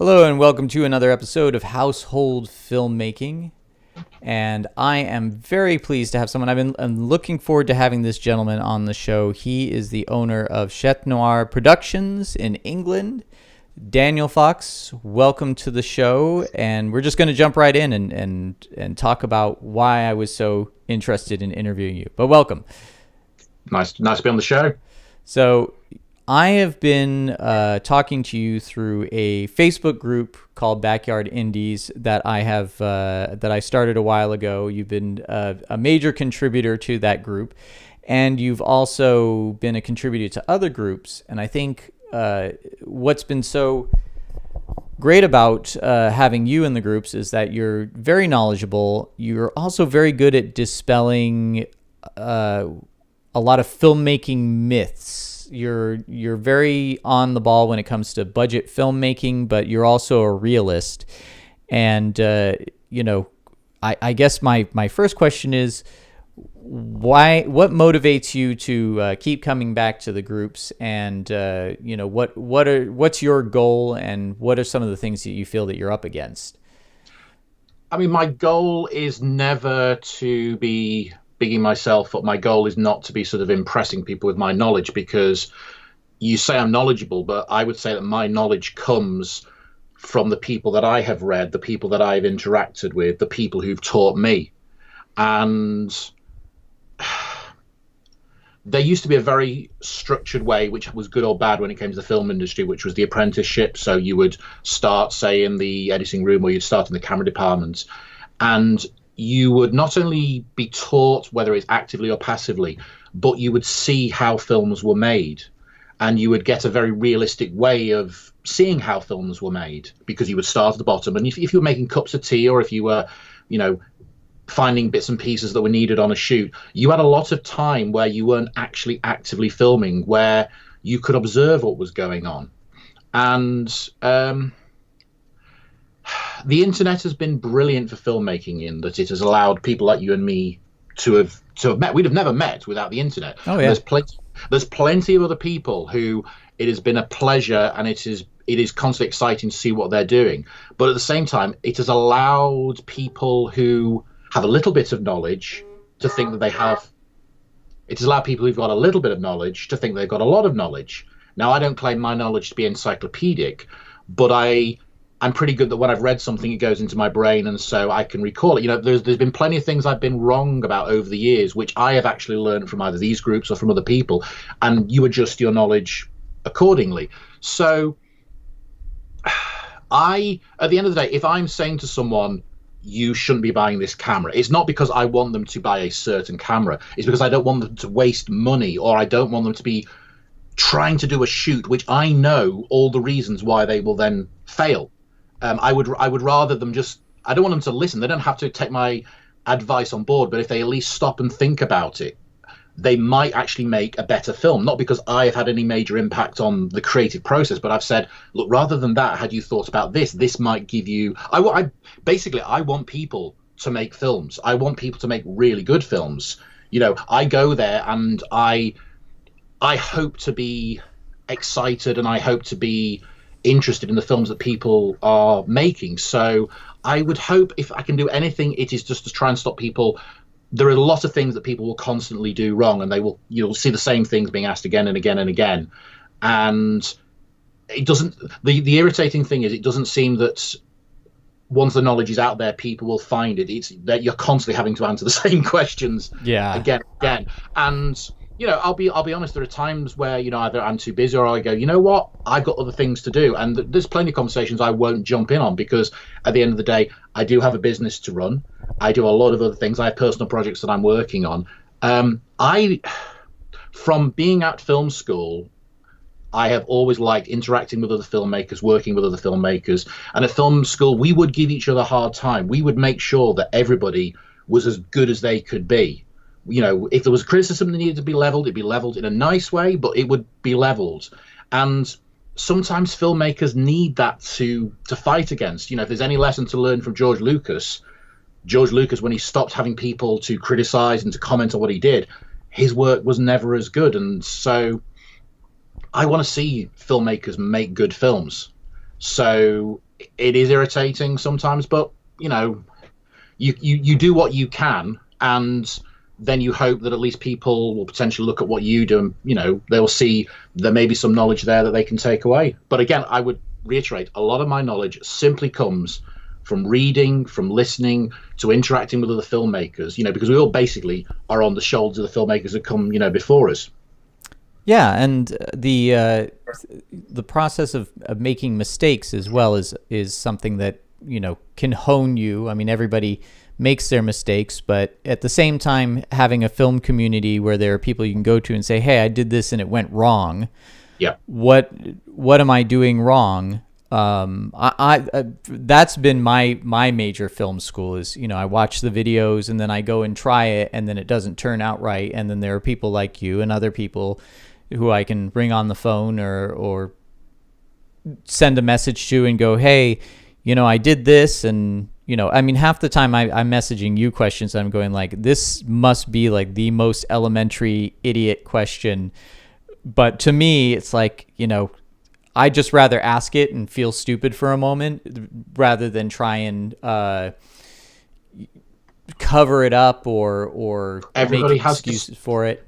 Hello and welcome to another episode of Household Filmmaking. And I am very pleased to have someone. I'm looking forward to having this gentleman on the show. He is the owner of Noir Productions in England. Daniel Fox, welcome to the show. And we're just going to jump right in and talk about why I was so interested in interviewing you. But welcome. Nice to be on the show. So I have been talking to you through a Facebook group called Backyard Indies that I started a while ago. You've been a major contributor to that group, and you've also been a contributor to other groups. And I think what's been so great about having you in the groups is that you're very knowledgeable. You're also very good at dispelling a lot of filmmaking myths. You're very on the ball when it comes to budget filmmaking, but you're also a realist. And I guess my first question is what motivates you to keep coming back to the groups, and what's your goal, and what are some of the things that you feel that you're up against? I mean, my goal is never to be bigging myself up. My goal is not to be sort of impressing people with my knowledge, because you say I'm knowledgeable, but I would say that my knowledge comes from the people that I have read, the people that I've interacted with, the people who've taught me. And there used to be a very structured way, which was good or bad when it came to the film industry, which was the apprenticeship. So you would start, say, in the editing room, or you'd start in the camera department, and you would not only be taught, whether it's actively or passively, but you would see how films were made, and you would get a very realistic way of seeing how films were made, because you would start at the bottom. And if you were making cups of tea, or if you were, finding bits and pieces that were needed on a shoot, you had a lot of time where you weren't actually actively filming, where you could observe what was going on. And the internet has been brilliant for filmmaking, in that it has allowed people like you and me to have met. We'd have never met without the internet. Oh, yeah. There's plenty of other people who it has been a pleasure, and it is constantly exciting to see what they're doing. But at the same time, it has allowed people who have a little bit of knowledge to think that they have. It has allowed people who've got a little bit of knowledge to think they've got a lot of knowledge. Now, I don't claim my knowledge to be encyclopedic, but I'm pretty good that when I've read something, it goes into my brain, and so I can recall it. There's been plenty of things I've been wrong about over the years, which I have actually learned from either these groups or from other people, and you adjust your knowledge accordingly. So at the end of the day, if I'm saying to someone, you shouldn't be buying this camera, it's not because I want them to buy a certain camera. It's because I don't want them to waste money, or I don't want them to be trying to do a shoot which I know all the reasons why they will then fail. I would rather them just, I don't want them to listen. They don't have to take my advice on board, but if they at least stop and think about it, they might actually make a better film. Not because I have had any major impact on the creative process, but I've said, look, rather than that, had you thought about this? This might give you, I want people to make films. I want people to make really good films. I go there and I hope to be excited, and I hope to be interested in the films that people are making. So I would hope, if I can do anything, it is just to try and stop people. There are a lot of things that people will constantly do wrong, and you'll see the same things being asked again and again and again. And it doesn't, the irritating thing is, it doesn't seem that once the knowledge is out there, people will find it. It's that you're constantly having to answer the same questions again and again. And I'll be honest, there are times where, either I'm too busy, or I go, you know what, I've got other things to do. And there's plenty of conversations I won't jump in on, because at the end of the day, I do have a business to run. I do a lot of other things. I have personal projects that I'm working on. From being at film school, I have always liked interacting with other filmmakers, working with other filmmakers. And at film school, we would give each other a hard time. We would make sure that everybody was as good as they could be. If there was criticism that needed to be leveled, it'd be leveled in a nice way, but it would be leveled. And sometimes filmmakers need that to fight against. If there's any lesson to learn from George Lucas, when he stopped having people to criticize and to comment on what he did, his work was never as good. And so I want to see filmmakers make good films. So it is irritating sometimes, but you do what you can, and then you hope that at least people will potentially look at what you do, and they'll see there may be some knowledge there that they can take away. But again, I would reiterate, a lot of my knowledge simply comes from reading, from listening, to interacting with other filmmakers, because we all basically are on the shoulders of the filmmakers that come before us. Yeah, and the process of making mistakes as well is something that can hone you. I mean, everybody makes their mistakes, but at the same time, having a film community where there are people you can go to and say, "Hey, I did this and it went wrong. Yeah, what am I doing wrong?" I that's been my major film school is, I watch the videos and then I go and try it and then it doesn't turn out right, and then there are people like you and other people who I can ring on the phone or send a message to and go, "Hey, I did this," and I mean, half the time I'm messaging you questions. I'm going like, this must be like the most elementary idiot question, but to me, it's like, I just rather ask it and feel stupid for a moment rather than try and cover it up or everybody make excuses for it.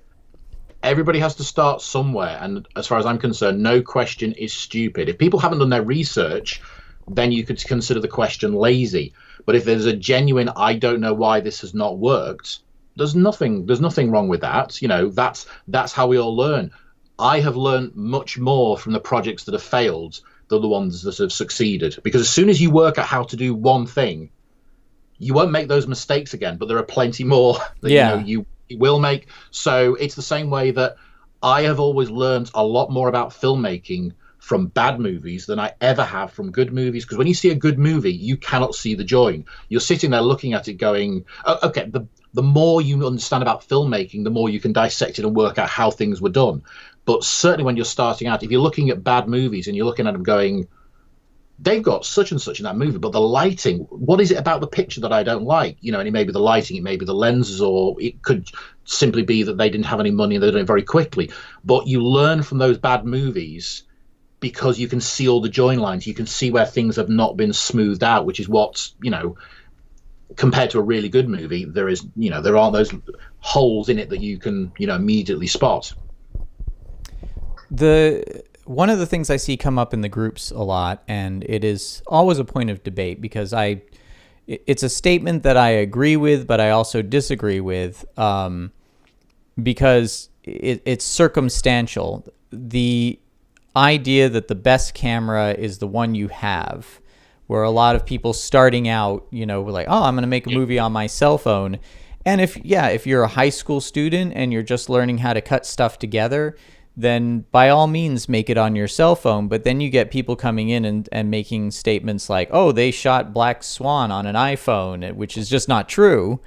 Everybody has to start somewhere, and as far as I'm concerned, no question is stupid. If people haven't done their research, then you could consider the question lazy. But if there's a genuine, I don't know why this has not worked, there's nothing wrong with that. That's how we all learn. I have learned much more from the projects that have failed than the ones that have succeeded, because as soon as you work out how to do one thing, you won't make those mistakes again, but there are plenty more that you will make. So it's the same way that I have always learned a lot more about filmmaking from bad movies than I ever have from good movies, because when you see a good movie, you cannot see the join. You're sitting there looking at it going, oh, okay, the more you understand about filmmaking, the more you can dissect it and work out how things were done. But certainly when you're starting out, if you're looking at bad movies and you're looking at them going, they've got such and such in that movie, but the lighting, what is it about the picture that I don't like? And it may be the lighting, it may be the lenses, or it could simply be that they didn't have any money and they're doing it very quickly. But you learn from those bad movies because you can see all the join lines, you can see where things have not been smoothed out, which is what, compared to a really good movie, there aren't those holes in it that you can, immediately spot. One of the things I see come up in the groups a lot, and it is always a point of debate because it's a statement that I agree with, but I also disagree with, because it's circumstantial. The idea that the best camera is the one you have, where a lot of people starting out, were like, oh, I'm going to make a movie on my cell phone. And if you're a high school student and you're just learning how to cut stuff together, then by all means make it on your cell phone. But then you get people coming in and making statements like, oh, they shot Black Swan on an iPhone, which is just not true.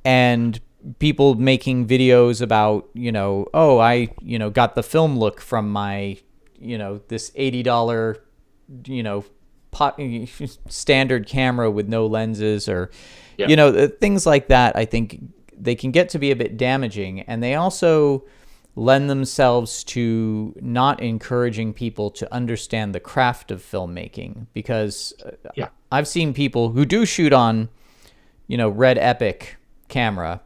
And people making videos about, oh, I, got the film look from my, this $80, standard camera with no lenses, or, things like that. I think they can get to be a bit damaging, and they also lend themselves to not encouraging people to understand the craft of filmmaking, because I've seen people who do shoot on, Red Epic camera,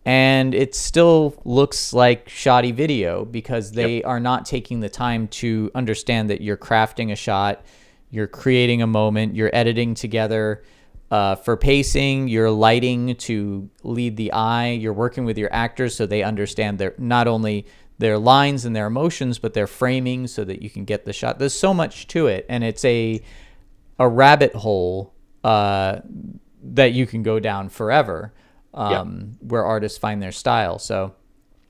and it still looks like shoddy video because they are not taking the time to understand that you're crafting a shot, you're creating a moment, you're editing together for pacing, you're lighting to lead the eye, you're working with your actors so they understand not only their lines and their emotions, but their framing so that you can get the shot. There's so much to it, and it's a rabbit hole that you can go down forever, where artists find their style. So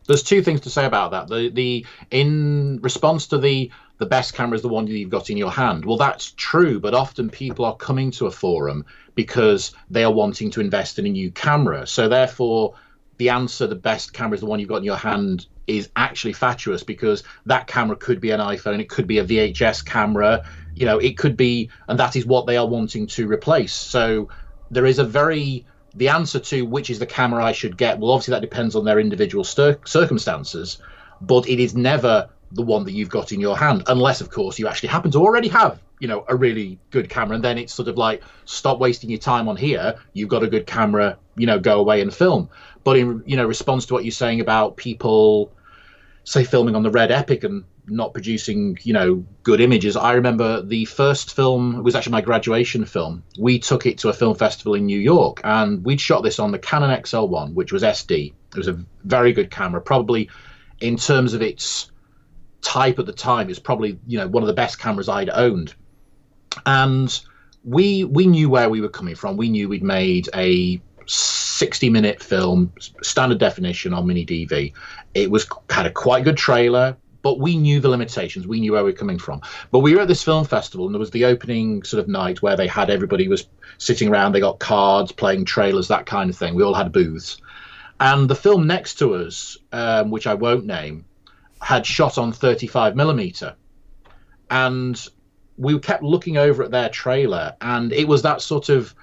there's two things to say about that. The in response to the best camera is the one that you've got in your hand. Well, that's true, but often people are coming to a forum because they are wanting to invest in a new camera. So therefore, the answer, the best camera is the one you've got in your hand, is actually fatuous, because that camera could be an iPhone, it could be a VHS camera, it could be, and that is what they are wanting to replace. So there is the answer to which is the camera I should get, well, obviously that depends on their individual circumstances, but it is never the one that you've got in your hand, unless of course you actually happen to already have, a really good camera, and then it's sort of like, stop wasting your time on here, you've got a good camera, go away and film. But in response to what you're saying about people, say, filming on the Red Epic and not producing good images, I remember the first film, it was actually my graduation film. We took it to a film festival in New York, and we'd shot this on the Canon XL1, which was SD. It was a very good camera, probably in terms of its type at the time. It's probably one of the best cameras I'd owned. And we knew where we were coming from. We knew we'd made a 60-minute film, standard definition on mini DV. It had a quite good trailer, but we knew the limitations. We knew where we were coming from. But we were at this film festival, and there was the opening sort of night where they had, everybody was sitting around, they got cards, playing trailers, that kind of thing. We all had booths. And the film next to us, which I won't name, had shot on 35mm. And we kept looking over at their trailer, and it was that sort of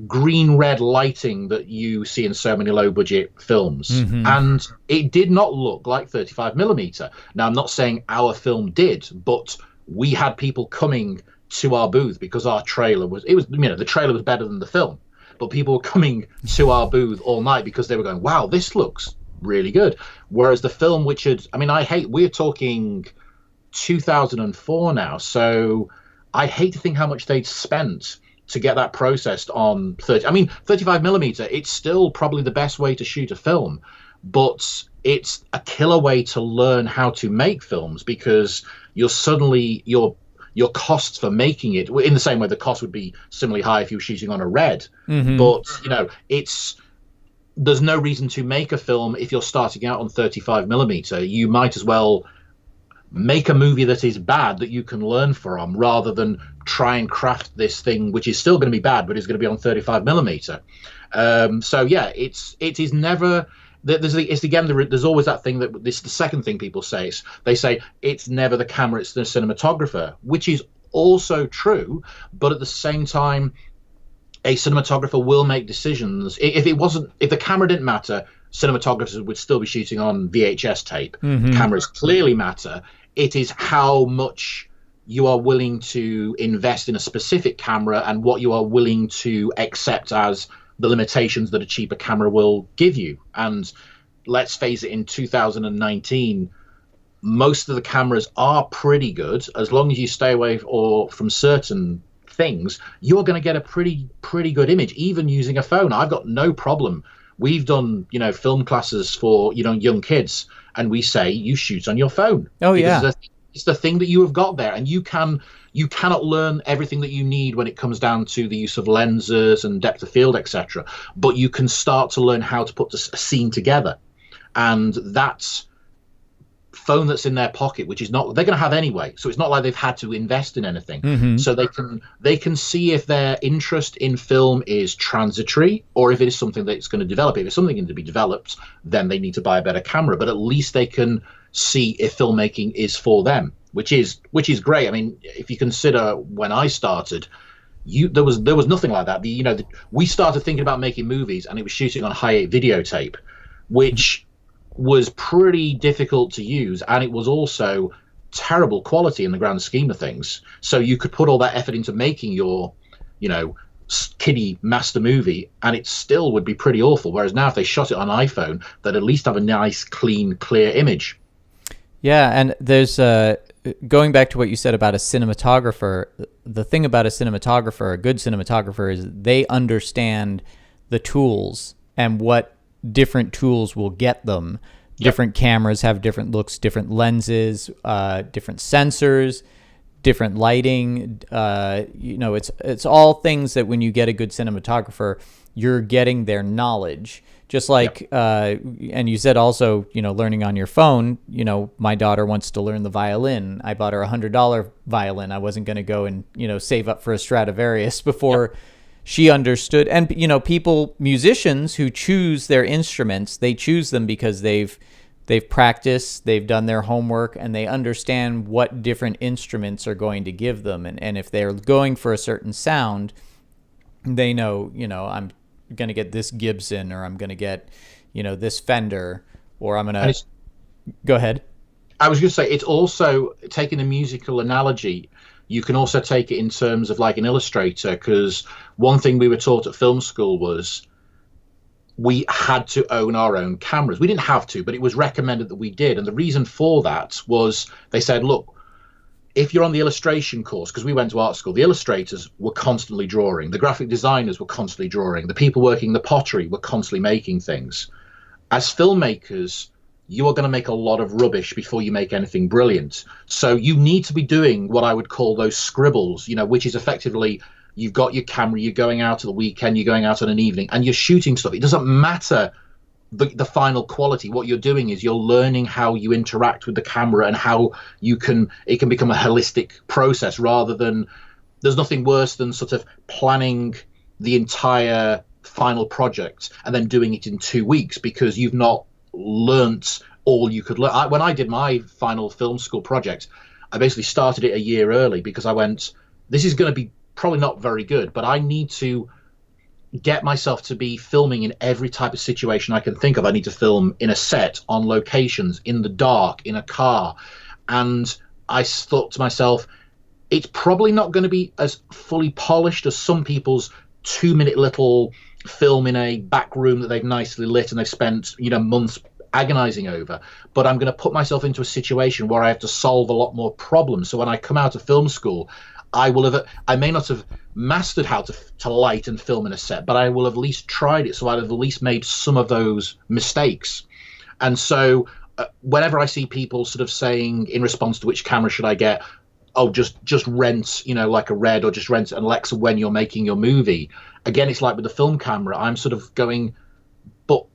green-red lighting that you see in so many low-budget films. Mm-hmm. And it did not look like 35mm. Now, I'm not saying our film did, but we had people coming to our booth because our trailer the trailer was better than the film. But people were coming to our booth all night because they were going, wow, this looks really good. Whereas the film, we're talking 2004 now, so I hate to think how much they'd spent to get that processed on 35mm. It's still probably the best way to shoot a film, but it's a killer way to learn how to make films, because your costs for making it, in the same way the cost would be similarly high if you were shooting on a red. Mm-hmm. But there's no reason to make a film if you're starting out on 35mm. You might as well make a movie that is bad that you can learn from, rather than try and craft this thing which is still going to be bad but is going to be on 35mm. So yeah, it is never. There's always that thing that the second thing people say. They say it's never the camera, it's the cinematographer, which is also true. But at the same time, a cinematographer will make decisions. If the camera didn't matter, cinematographers would still be shooting on VHS tape. Mm-hmm. Cameras clearly matter. It is how much you are willing to invest in a specific camera and what you are willing to accept as the limitations that a cheaper camera will give you. And let's face it, in 2019, most of the cameras are pretty good. As long as you stay away from certain things, you're going to get a pretty good image, even using a phone. I've got no problem. We've done film classes for young kids, and we say you shoot on your phone. Oh yeah, it's the thing that you have got there, and you cannot learn everything that you need when it comes down to the use of lenses and depth of field, etc. But you can start to learn how to put a scene together, and that's phone that's in their pocket, which is not they're going to have anyway. So it's not like they've had to invest in anything. Mm-hmm. So they can see if their interest in film is transitory or if it is something that's going to develop. If it's something going to be developed, then they need to buy a better camera. But at least they can see if filmmaking is for them, which is great. I mean, if you consider when I started, there was nothing like that. We started thinking about making movies, and it was shooting on high-8 videotape, which was pretty difficult to use, and it was also terrible quality in the grand scheme of things. So you could put all that effort into making your, kiddie master movie, and it still would be pretty awful. Whereas now, if they shot it on iPhone, they'd at least have a nice, clean, clear image. Yeah, and there's going back to what you said about a cinematographer. The thing about a good cinematographer, is they understand the tools and what different tools will get them. Yep. Different cameras have different looks, different lenses, different sensors, different lighting. It's all things that when you get a good cinematographer, you're getting their knowledge. Just like, yep. And you said also, learning on your phone, my daughter wants to learn the violin. I bought her $100 violin. I wasn't going to go and, save up for a Stradivarius before. Yep. She understood. And, musicians who choose their instruments, they choose them because they've practiced, they've done their homework, and they understand what different instruments are going to give them. And if they're going for a certain sound, they know, I'm going to get this Gibson, or I'm going to get, this Fender, or I'm going to... Go ahead. I was going to say, it's also taking a musical analogy. You can also take it in terms of like an illustrator, because one thing we were taught at film school was we had to own our own cameras. We didn't have to, but it was recommended that we did. And the reason for that was they said, look, if you're on the illustration course, because we went to art school, the illustrators were constantly drawing, the graphic designers were constantly drawing, the people working the pottery were constantly making things. As filmmakers, you are going to make a lot of rubbish before you make anything brilliant. So you need to be doing what I would call those scribbles, which is effectively you've got your camera, you're going out at the weekend, you're going out on an evening, and you're shooting stuff. It doesn't matter the final quality. What you're doing is you're learning how you interact with the camera and how it can become a holistic process, rather than, there's nothing worse than sort of planning the entire final project and then doing it in 2 weeks because you've not learnt all you could learn. When I did my final film school project, I basically started it a year early because I went, this is going to be probably not very good, but I need to get myself to be filming in every type of situation I can think of. I need to film in a set, on locations, in the dark, in a car. And I thought to myself, it's probably not going to be as fully polished as some people's 2-minute little film in a back room that they've nicely lit and they've spent months agonizing over. But I'm going to put myself into a situation where I have to solve a lot more problems. So when I come out of film school, I may not have mastered how to light and film in a set, but I will have at least tried it. So I'd have at least made some of those mistakes. And so whenever I see people sort of saying in response to which camera should I get, oh, just rent, like a Red, or just rent an Alexa when you're making your movie. Again, it's like with the film camera, I'm sort of going, but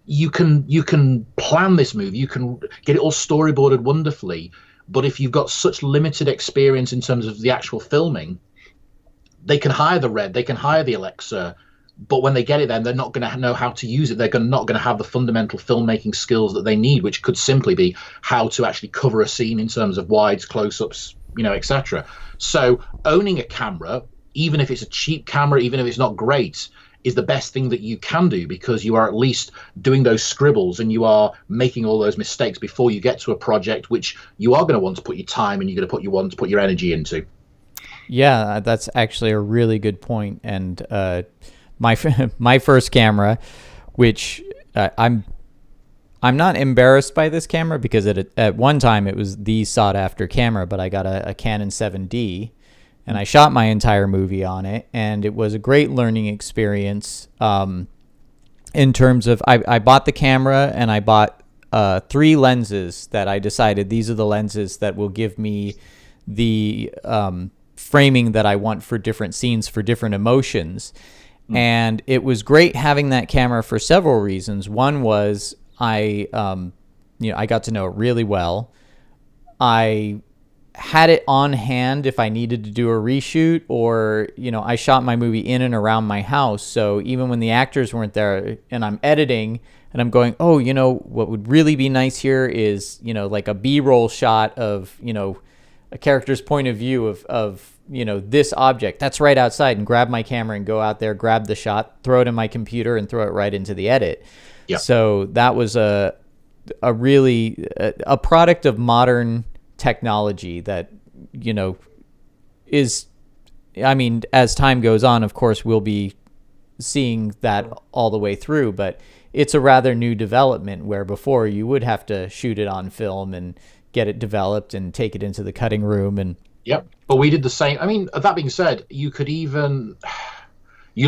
you can plan this movie, you can get it all storyboarded wonderfully. But if you've got such limited experience in terms of the actual filming, they can hire the Red, they can hire the Alexa, but when they get it, then they're not going to know how to use it. They're not going to have the fundamental filmmaking skills that they need, which could simply be how to actually cover a scene in terms of wides, close-ups, etc. So owning a camera, even if it's a cheap camera, even if it's not great, is the best thing that you can do, because you are at least doing those scribbles and you are making all those mistakes before you get to a project which you are going to want to put your time and you're going to want to put your energy into. Yeah, that's actually a really good point. And my first camera, which I'm not embarrassed by this camera, because at one time it was the sought after camera, but I got a Canon 7D. And I shot my entire movie on it, and it was a great learning experience in terms of I bought the camera, and I bought 3 lenses that I decided these are the lenses that will give me the framing that I want for different scenes, for different emotions. And it was great having that camera for several reasons. One was I got to know it really well. I had it on hand if I needed to do a reshoot, or I shot my movie in and around my house, so even when the actors weren't there and I'm editing and I'm going, oh, what would really be nice here is like a B-roll shot of a character's point of view of this object that's right outside, and grab my camera and go out there, grab the shot, throw it in my computer and throw it right into the edit. Yeah. So that was a really a product of modern technology that is, as time goes on, of course we'll be seeing that all the way through, but it's a rather new development, where before you would have to shoot it on film and get it developed and take it into the cutting room. And yep, but we did the same. That being said, you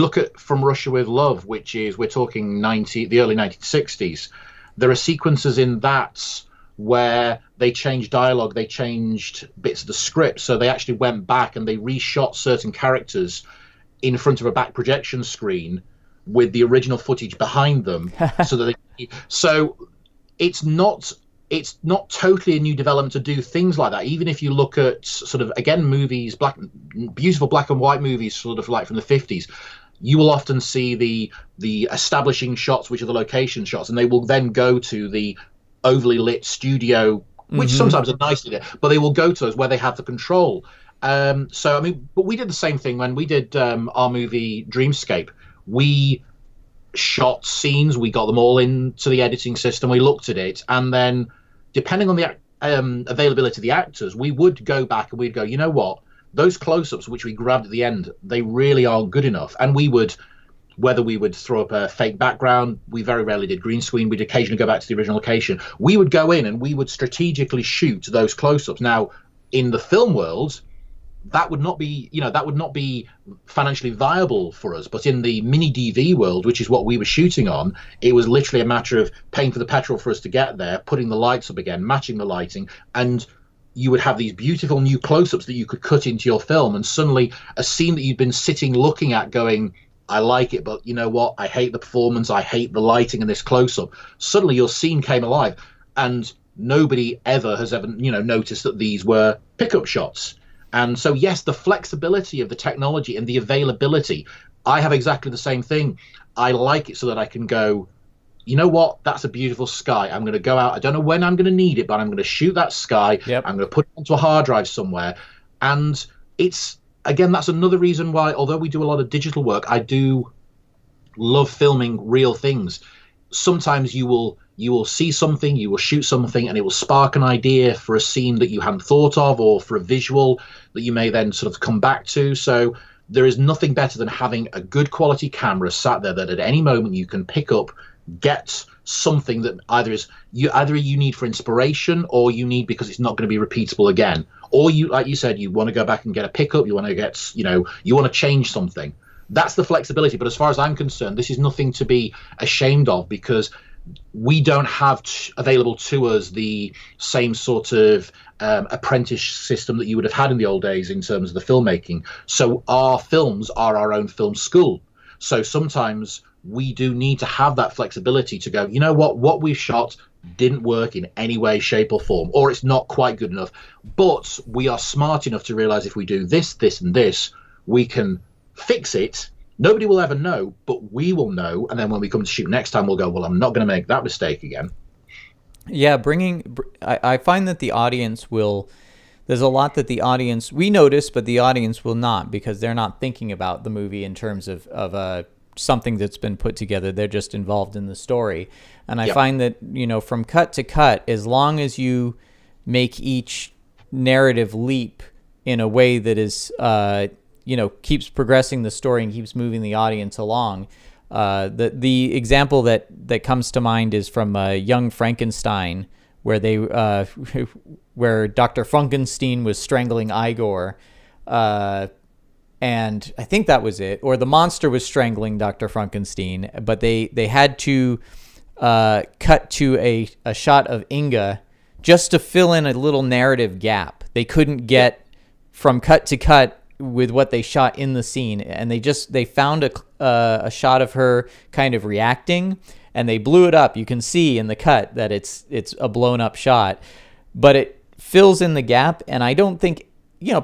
look at From Russia with Love, which is, we're talking the early 1960s. There are sequences in that where they changed dialogue, they changed bits of the script, so they actually went back and they reshot certain characters in front of a back projection screen with the original footage behind them. So it's not totally a new development to do things like that. Even if you look at sort of, again, movies, beautiful black and white movies, sort of like from the 50s, you will often see the establishing shots, which are the location shots, and they will then go to the overly lit studio, which sometimes are nicely lit, but they will go to those where they have the control. But we did the same thing when we did our movie Dreamscape. We shot scenes, we got them all into the editing system, we looked at it, and then depending on availability of the actors, we would go back and we'd go, you know what, those close-ups which we grabbed at the end, they really aren't good enough. And we would, whether we would throw up a fake background, we very rarely did green screen, we'd occasionally go back to the original location, we would go in and we would strategically shoot those close-ups. Now, in the film world, that would not be, that would not be financially viable for us. But in the mini DV world, which is what we were shooting on, it was literally a matter of paying for the petrol for us to get there, putting the lights up again, matching the lighting, and you would have these beautiful new close-ups that you could cut into your film. And suddenly a scene that you'd been sitting looking at going, I like it, but you know what? I hate the performance. I hate the lighting in this close-up. Suddenly your scene came alive, and nobody has ever noticed that these were pickup shots. And so, yes, the flexibility of the technology and the availability, I have exactly the same thing. I like it so that I can go, you know what, that's a beautiful sky. I'm going to go out. I don't know when I'm going to need it, but I'm going to shoot that sky. Yep. I'm going to put it onto a hard drive somewhere. And it's, again, that's another reason why, although we do a lot of digital work, I do love filming real things. Sometimes you will see something, you will shoot something, and it will spark an idea for a scene that you hadn't thought of, or for a visual that you may then sort of come back to. So there is nothing better than having a good quality camera sat there that at any moment you can pick up, get something that either you need for inspiration, or you need because it's not going to be repeatable again, or you, like you said, you want to go back and get a pickup, you want to get, you want to change something. That's the flexibility. But as far as I'm concerned, this is nothing to be ashamed of, because we don't have available to us the same sort of apprentice system that you would have had in the old days in terms of the filmmaking. So our films are our own film school. So sometimes we do need to have that flexibility to go, you know what we've shot didn't work in any way, shape or form, or it's not quite good enough. But we are smart enough to realize if we do this, this and this, we can fix it. Nobody will ever know, but we will know. And then when we come to shoot next time, we'll go, well, I'm not going to make that mistake again. Yeah, I find that the audience there's a lot that the audience, we notice, but the audience will not, because they're not thinking about the movie in terms of something that's been put together. They're just involved in the story. And I find that, from cut to cut, as long as you make each narrative leap in a way that is, keeps progressing the story and keeps moving the audience along. The example that comes to mind is from Young Frankenstein, where where Dr. Frankenstein was strangling Igor, and I think that was it, or the monster was strangling Dr. Frankenstein, but they had to cut to a shot of Inga just to fill in a little narrative gap. They couldn't get from cut to cut with what they shot in the scene, and they found a shot of her kind of reacting, and they blew it up. You can see in the cut that it's a blown up shot, but it fills in the gap. And I don't think,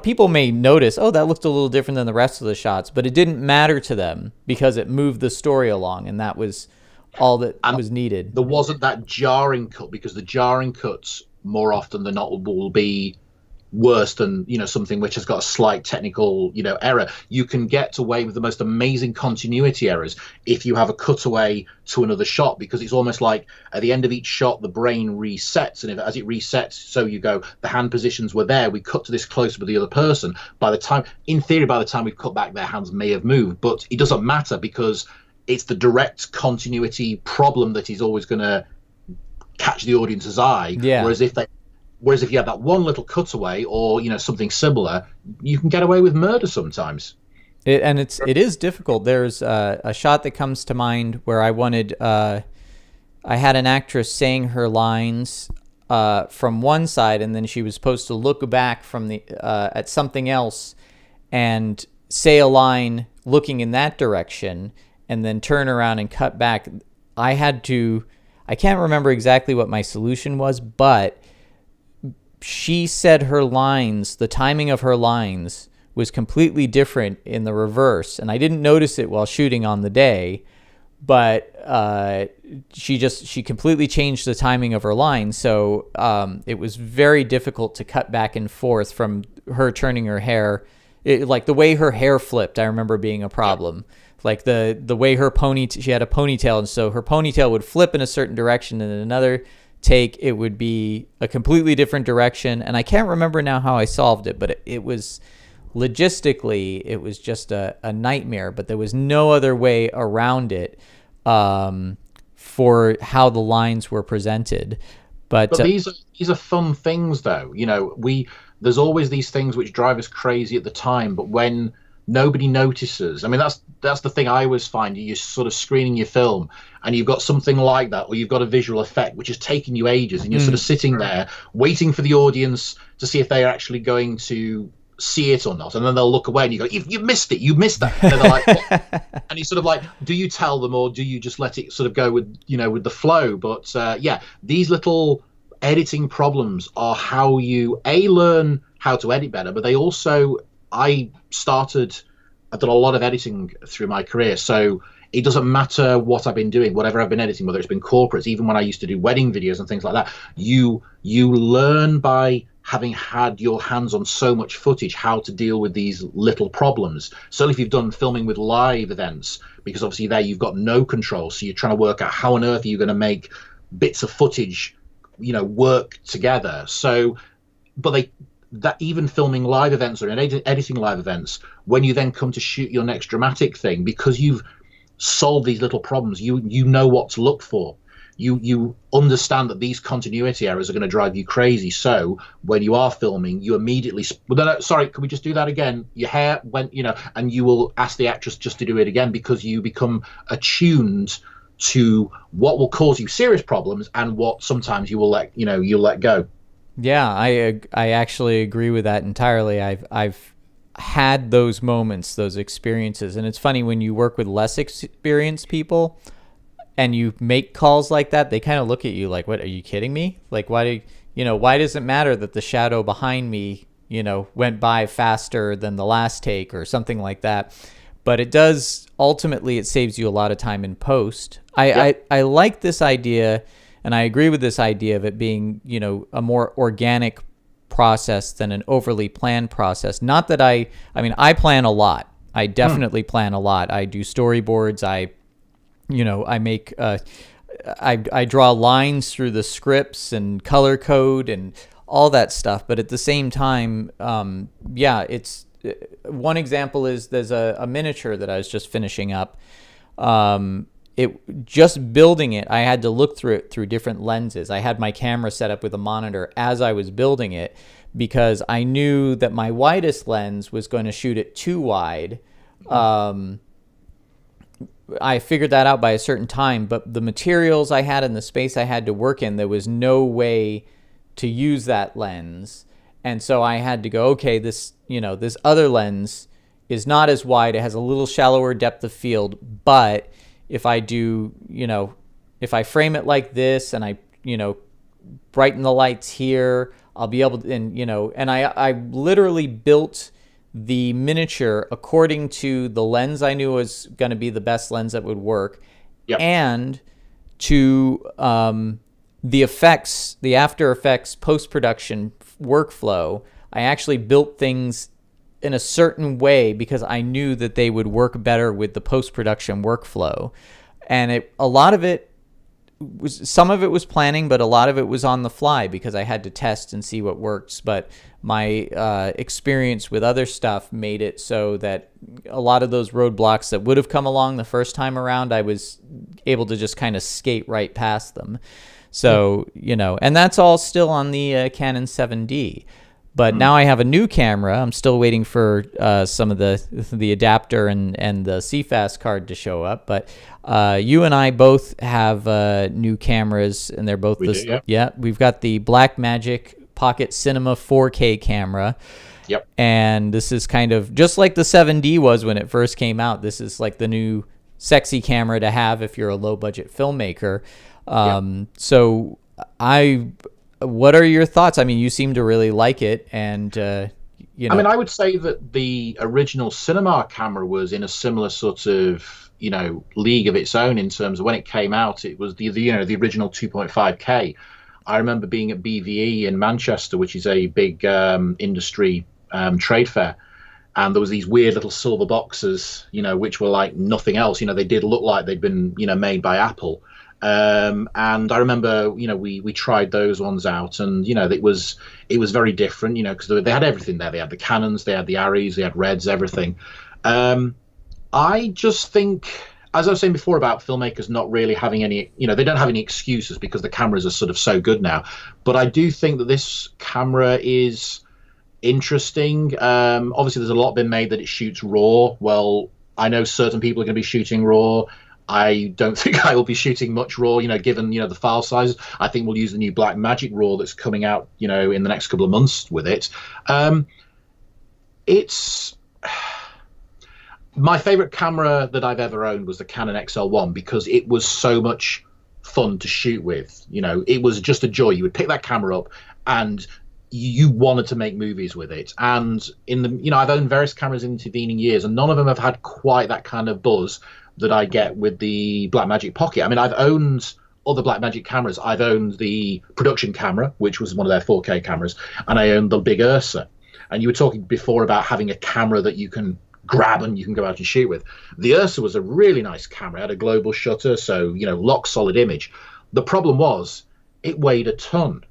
people may notice, oh, that looked a little different than the rest of the shots, but it didn't matter to them because it moved the story along, and that was all that was needed. There wasn't that jarring cut, because the jarring cuts more often than not will be worse than something which has got a slight technical error. You can get away with the most amazing continuity errors if you have a cutaway to another shot, because it's almost like at the end of each shot the brain resets, and as it resets, so you go, the hand positions were there, we cut to this close with the other person. In theory, by the time we've cut back, their hands may have moved, but it doesn't matter, because it's the direct continuity problem that is always going to catch the audience's eye. Whereas if you have that one little cutaway or something similar, you can get away with murder sometimes. It is difficult. There's a shot that comes to mind where I wanted I had an actress saying her lines from one side, and then she was supposed to look back from the at something else and say a line looking in that direction, and then turn around and cut back. I can't remember exactly what my solution was, but she said her lines, the timing of her lines was completely different in the reverse. And I didn't notice it while shooting on the day, but she completely changed the timing of her lines. So it was very difficult to cut back and forth from her turning her hair. Like the way her hair flipped, I remember being a problem. Like the way her she had a ponytail, and so her ponytail would flip in a certain direction, and another take, it would be a completely different direction. And I can't remember now how I solved it, but it was logistically, it was just a nightmare, but there was no other way around it for how the lines were presented. But these are fun things, though. You know, there's always these things which drive us crazy at the time, but when nobody notices, I mean, that's the thing I always find. You're sort of screening your film, and you've got something like that, or you've got a visual effect which is taking you ages, and you're sort of sitting there waiting for the audience to see if they are actually going to see it or not, and then they'll look away and you go, you've missed it, you missed that. And they're like, what? And you sort of like, do you tell them, or do you just let it sort of go with, you know, with the flow? But yeah, these little editing problems are how you learn how to edit better, but they also, I've done a lot of editing through my career, so it doesn't matter what I've been doing, whatever I've been editing, whether it's been corporates, even when I used to do wedding videos and things like that, you learn by having had your hands on so much footage how to deal with these little problems. So if you've done filming with live events, because obviously there you've got no control, so you're trying to work out how on earth are you going to make bits of footage, you know, work together. So, but that even filming live events or editing live events, when you then come to shoot your next dramatic thing, because you've solved these little problems, you know what to look for. You understand that these continuity errors are going to drive you crazy. So when you are filming, you immediately, well, no, sorry, can we just do that again? Your hair went, you know, and you will ask the actress just to do it again, because you become attuned to what will cause you serious problems and what sometimes you'll let go. Yeah, I actually agree with that entirely. I've had those moments, those experiences, and it's funny when you work with less experienced people and you make calls like that, they kind of look at you like, what, are you kidding me? Like, why does it matter that the shadow behind me, you know, went by faster than the last take or something like that? But it does, ultimately, it saves you a lot of time in post. I like this idea, and I agree with this idea of it being, you know, a more organic process than an overly planned process. Not that I mean, I plan a lot. I definitely plan a lot. I do storyboards. I make, I draw lines through the scripts and color code and all that stuff. But at the same time, it's one example is there's a miniature that I was just finishing up. Just building it, I had to look through it through different lenses. I had my camera set up with a monitor as I was building it, because I knew that my widest lens was going to shoot it too wide. I figured that out by a certain time, but the materials I had and the space I had to work in, there was no way to use that lens. And so I had to go, okay, this other lens is not as wide. It has a little shallower depth of field, but if I do, if I frame it like this and I, brighten the lights here, I'll be able to, and I literally built the miniature according to the lens I knew was going to be the best lens that would work. Yep. And to the effects, the After Effects post-production workflow, I actually built things in a certain way because I knew that they would work better with the post-production workflow. And some of it was planning, but a lot of it was on the fly because I had to test and see what works. But my experience with other stuff made it so that a lot of those roadblocks that would have come along the first time around, I was able to just kind of skate right past them. So, and that's all still on the Canon 7D. But now I have a new camera. I'm still waiting for some of the adapter and the CFast card to show up. But you and I both have new cameras, and they're both we've got the Blackmagic Pocket Cinema 4K camera. Yep. And this is kind of just like the 7D was when it first came out. This is like the new sexy camera to have if you're a low budget filmmaker. So what are your thoughts? I mean, you seem to really like it, and I mean, I would say that the original cinema camera was in a similar sort of league of its own in terms of when it came out. It was the original 2.5K. I remember being at BVE in Manchester, which is a big industry trade fair, and there was these weird little silver boxes, which were like nothing else. They did look like they'd been made by Apple. And I remember, we tried those ones out, and it was very different, because they had everything there. They had the Canons, they had the Arris, they had Reds, everything. I just think, as I was saying before about filmmakers not really having any, they don't have any excuses because the cameras are sort of so good now. But I do think that this camera is interesting. Obviously, there's a lot been made that it shoots RAW. Well, I know certain people are going to be shooting RAW. I don't think I will be shooting much RAW, given, the file sizes. I think we'll use the new Blackmagic RAW that's coming out, in the next couple of months with it. It's my favorite camera that I've ever owned was the Canon XL1 because it was so much fun to shoot with. It was just a joy. You would pick that camera up and you wanted to make movies with it. And I've owned various cameras in intervening years, and none of them have had quite that kind of buzz that I get with the Blackmagic Pocket. I mean, I've owned other Blackmagic cameras. I've owned the production camera, which was one of their 4K cameras, and I owned the big Ursa. And you were talking before about having a camera that you can grab and you can go out and shoot with. The Ursa was a really nice camera. It had a global shutter, so, lock solid image. The problem was it weighed a ton.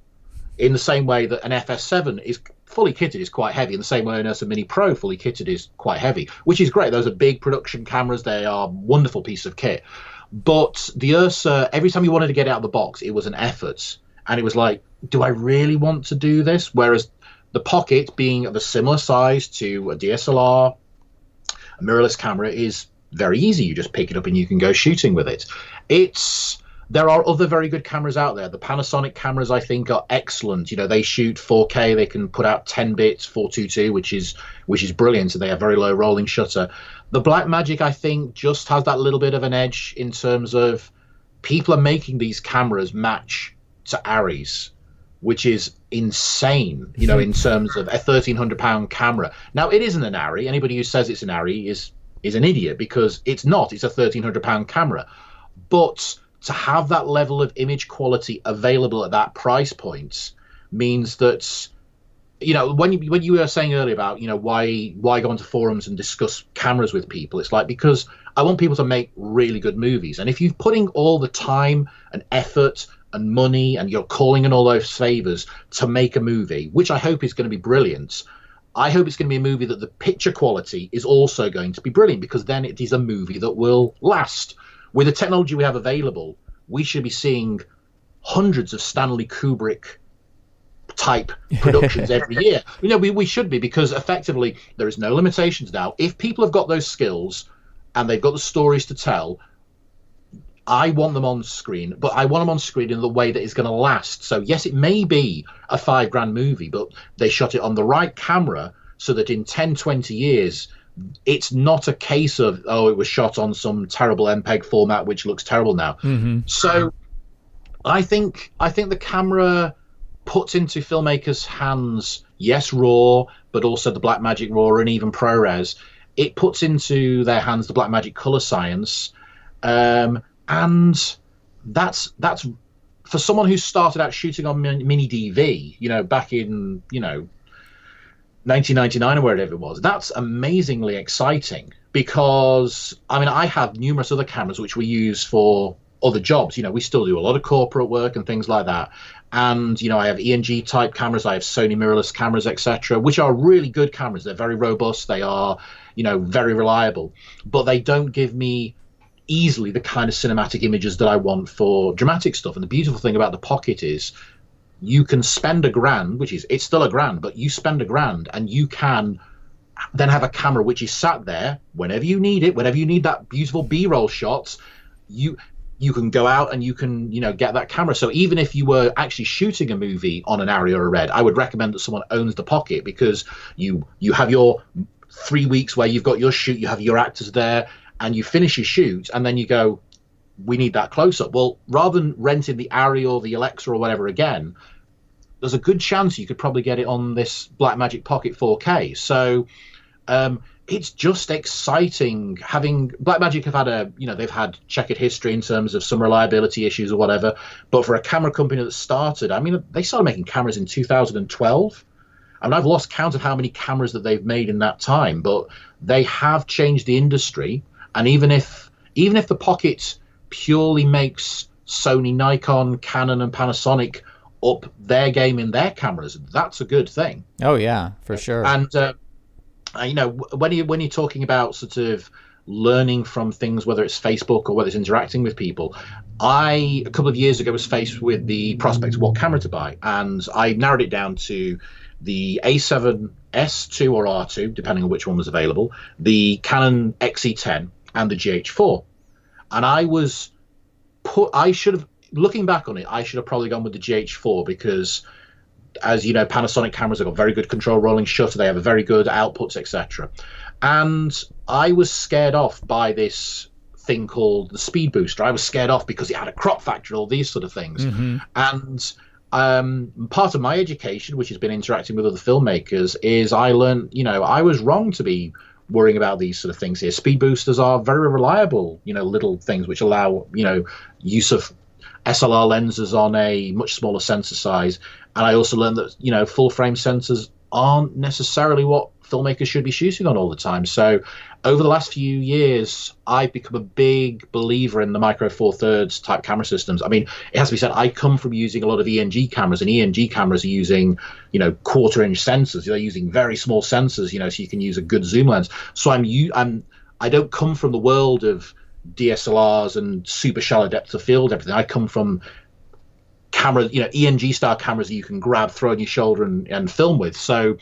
In the same way that an FS7 is fully kitted is quite heavy, in the same way an Ursa Mini Pro fully kitted is quite heavy, which is great. Those are big production cameras. They are a wonderful piece of kit. But the Ursa, every time you wanted to get it out of the box, it was an effort. And it was like, do I really want to do this? Whereas the Pocket, being of a similar size to a DSLR, a mirrorless camera, is very easy. You just pick it up and you can go shooting with it. There are other very good cameras out there. The Panasonic cameras, I think, are excellent. They shoot 4K. They can put out 10 bits, 422, which is brilliant. So they have very low rolling shutter. The Blackmagic, I think, just has that little bit of an edge in terms of people are making these cameras match to Arris, which is insane, in terms of a £1,300 camera. Now, it isn't an Arri. Anybody who says it's an Arri is an idiot, because it's not. It's a £1,300 camera. But to have that level of image quality available at that price point means that, when you were saying earlier about, why go onto forums and discuss cameras with people, it's like, because I want people to make really good movies. And if you're putting all the time and effort and money and you're calling in all those favors to make a movie, which I hope is going to be brilliant, I hope it's going to be a movie that the picture quality is also going to be brilliant, because then it is a movie that will last. With the technology we have available, we should be seeing hundreds of Stanley Kubrick type productions every year. We should be, because effectively there is no limitations now. If people have got those skills and they've got the stories to tell, I want them on screen, but I want them on screen in the way that is going to last. So yes, it may be a $5,000 movie, but they shot it on the right camera so that in 10, 20 years, it's not a case of, it was shot on some terrible MPEG format which looks terrible now. So I think the camera puts into filmmakers' hands, yes, RAW, but also the Blackmagic RAW and even ProRes. It puts into their hands the Blackmagic color science, and that's for someone who started out shooting on mini DV, back in 1999 or wherever it was. That's amazingly exciting, because I have numerous other cameras which we use for other jobs. We still do a lot of corporate work and things like that. And I have ENG type cameras, I have Sony mirrorless cameras, etc., which are really good cameras. They're very robust, they are very reliable, but they don't give me easily the kind of cinematic images that I want for dramatic stuff. And the beautiful thing about the Pocket is you can spend £1,000, it's still £1,000, but you spend £1,000 and you can then have a camera which is sat there whenever you need it, whenever you need that beautiful B-roll shots, you can go out and you can, get that camera. So even if you were actually shooting a movie on an Arri or a Red, I would recommend that someone owns the Pocket, because you have your 3 weeks where you've got your shoot, you have your actors there, and you finish your shoot, and then you go, we need that close-up. Well, rather than renting the Arri or the Alexa or whatever again, there's a good chance you could probably get it on this Blackmagic Pocket 4K. So it's just exciting. Having Blackmagic have had they've had checkered history in terms of some reliability issues or whatever, but for a camera company that started, they started making cameras in 2012. I've lost count of how many cameras that they've made in that time, but they have changed the industry. And even if the Pocket purely makes Sony, Nikon, Canon, and Panasonic up their game in their cameras. That's a good thing. Oh yeah, for sure. And when you're talking about sort of learning from things, whether it's Facebook or whether it's interacting with people, a couple of years ago was faced with the prospect of what camera to buy, and I narrowed it down to the A7S2 or R2, depending on which one was available, the Canon XE10, and the GH4. And looking back on it, I should have probably gone with the GH4 because, as you know, Panasonic cameras have got very good control rolling shutter. They have a very good outputs, etc. And I was scared off by this thing called the speed booster. I was scared off because it had a crop factor, all these sort of things. Mm-hmm. And part of my education, which has been interacting with other filmmakers, is I learned, I was wrong to be worrying about these sort of things here. Speed boosters are very reliable, little things which allow, use of SLR lenses on a much smaller sensor size. And I also learned that, full frame sensors aren't necessarily what filmmakers should be shooting on all the time. So over the last few years, I've become a big believer in the micro four thirds type camera systems. I mean, it has to be said, I come from using a lot of ENG cameras, and ENG cameras are using, quarter-inch sensors. They're using very small sensors, so you can use a good zoom lens. So I don't come from the world of DSLRs and super shallow depth of field, everything. I come from cameras, ENG style cameras that you can grab, throw on your shoulder and film with. So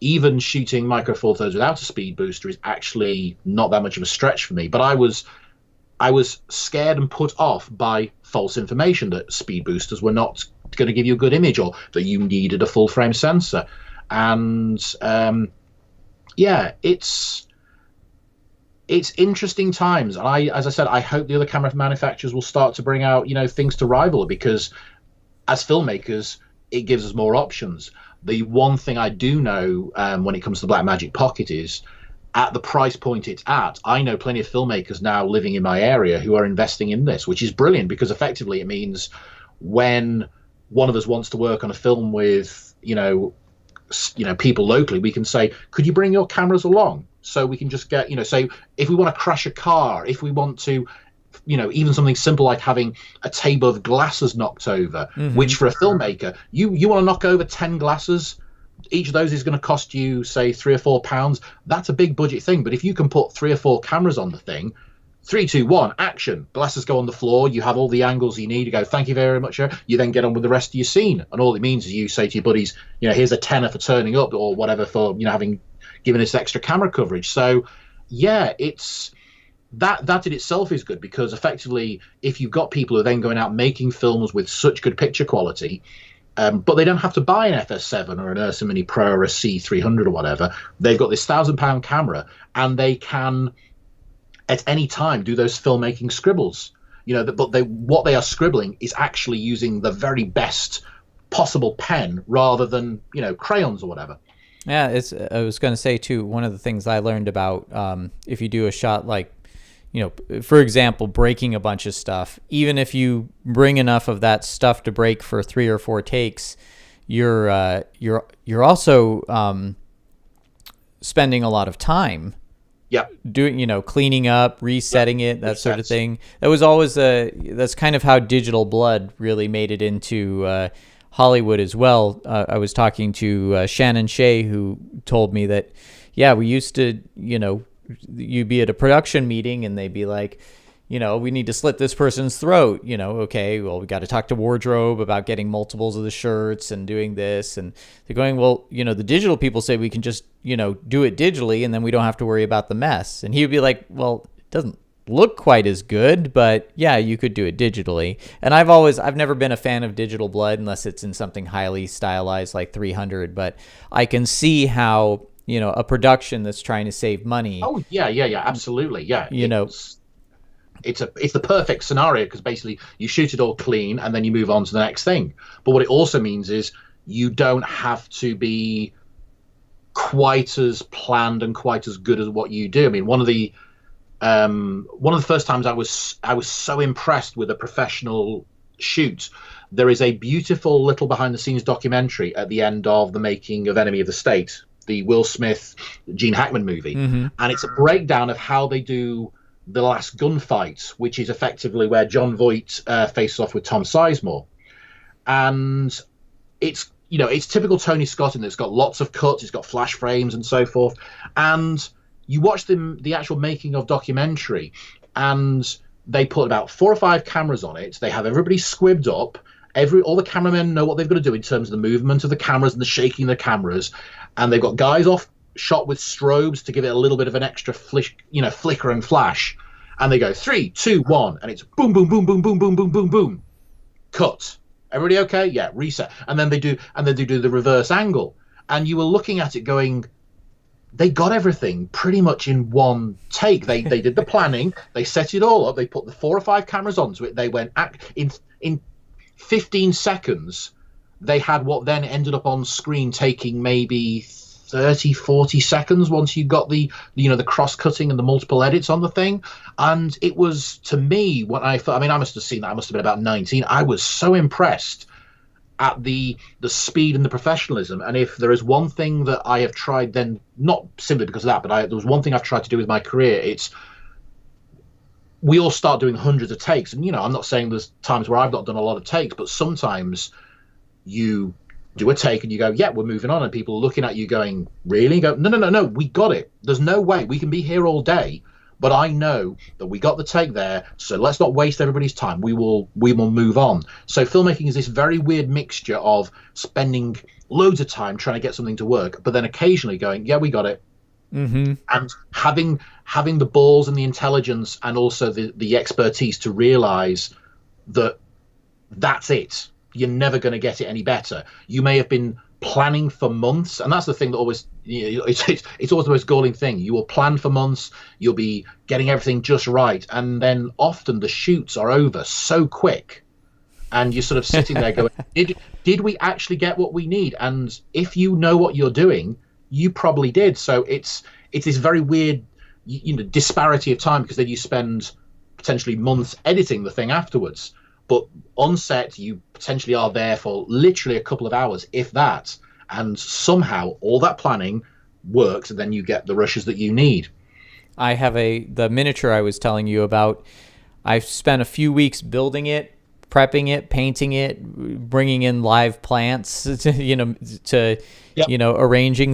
even shooting micro four thirds without a speed booster is actually not that much of a stretch for me. But I was scared and put off by false information that speed boosters were not going to give you a good image, or that you needed a full frame sensor. And it's interesting times. And as I said, I hope the other camera manufacturers will start to bring out, things to rival it, because as filmmakers, it gives us more options. The one thing I do know when it comes to the Blackmagic Pocket is, at the price point it's at, I know plenty of filmmakers now living in my area who are investing in this, which is brilliant, because effectively it means when one of us wants to work on a film with, people locally, we can say, could you bring your cameras along? So we can just get, say, if we want to crash a car, if we want to, even something simple like having a table of glasses knocked over, mm-hmm. which for a filmmaker, you want to knock over 10 glasses, each of those is going to cost you, say, £3 or £4. That's a big budget thing. But if you can put 3 or 4 cameras on the thing, 3, 2, 1, action, glasses go on the floor, you have all the angles you need, you go, thank you very much, sir. You then get on with the rest of your scene. And all it means is you say to your buddies, here's a tenner for turning up, or whatever, for, having given us extra camera coverage. So, yeah, it's... That in itself is good, because effectively, if you've got people who are then going out making films with such good picture quality, but they don't have to buy an FS7 or an Ursa Mini Pro or a C300 or whatever, they've got this £1,000 camera, and they can at any time do those filmmaking scribbles. But what they are scribbling is actually using the very best possible pen rather than crayons or whatever. Yeah, I was going to say too, one of the things I learned about if you do a shot like, for example, breaking a bunch of stuff, even if you bring enough of that stuff to break for 3 or 4 takes, you're also spending a lot of time. Yeah. Doing, cleaning up, resetting it, that sort of thing. That was always that's kind of how Digital Blood really made it into Hollywood as well. I was talking to Shannon Shea, who told me that, yeah, we used to, you'd be at a production meeting and they'd be like, we need to slit this person's throat. Okay, well, we got to talk to wardrobe about getting multiples of the shirts and doing this. And they're going, well, the digital people say we can just, do it digitally and then we don't have to worry about the mess. And he'd be like, well, it doesn't look quite as good, but yeah, you could do it digitally. And I've never been a fan of Digital Blood unless it's in something highly stylized like 300, but I can see how, a production that's trying to save money. Oh yeah, absolutely, yeah. It's the perfect scenario, because basically you shoot it all clean and then you move on to the next thing. But what it also means is you don't have to be quite as planned and quite as good as what you do. I mean, one of the first times I was so impressed with a professional shoot. There is a beautiful little behind the scenes documentary at the end of the making of Enemy of the State, the Will Smith, Gene Hackman movie. Mm-hmm. And it's a breakdown of how they do the last gunfight, which is effectively where John Voight faces off with Tom Sizemore. And it's typical Tony Scott, and it's got lots of cuts, it's got flash frames and so forth. And you watch the actual making of documentary, and they put about 4 or 5 cameras on it. They have everybody squibbed up. All the cameramen know what they've got to do in terms of the movement of the cameras and the shaking of the cameras, and they've got guys off shot with strobes to give it a little bit of an extra flicker and flash. And they go 3, 2, 1, and it's boom, boom, boom, boom, boom, boom, boom, boom, boom, cut. Everybody okay? Yeah, reset. And then they do the reverse angle, and you were looking at it going, they got everything pretty much in one take. They did the planning, they set it all up, they put the 4 or 5 cameras onto it. They went in 15 seconds. They had what then ended up on screen taking maybe 30, 40 seconds once you got the cross-cutting and the multiple edits on the thing. And it was, to me, when I must have seen that, I must have been about 19. I was so impressed at the speed and the professionalism. And if there is one thing that I have tried, then not simply because of that, but there was one thing I've tried to do with my career, it's we all start doing hundreds of takes. And, I'm not saying there's times where I've not done a lot of takes, but sometimes you do a take and you go, yeah, we're moving on. And people are looking at you going, really? You go, no, we got it. There's no way. We can be here all day, but I know that we got the take there, so let's not waste everybody's time. We will move on. So filmmaking is this very weird mixture of spending loads of time trying to get something to work, but then occasionally going, yeah, we got it. Mm-hmm. And having the balls and the intelligence and also the expertise to realize that that's it. You're never going to get it any better. You may have been planning for months, and that's the thing that always, it's always the most galling thing. You will plan for months, you'll be getting everything just right, and then often the shoots are over so quick, and you're sort of sitting there going, did we actually get what we need? And if you know what you're doing, you probably did. So it's this very weird disparity of time, because then you spend potentially months editing the thing afterwards. But on set, you potentially are there for literally a couple of hours, if that. And somehow all that planning works, and then you get the rushes that you need. I have the miniature I was telling you about. I spent a few weeks building it, prepping it, painting it, bringing in live plants, arranging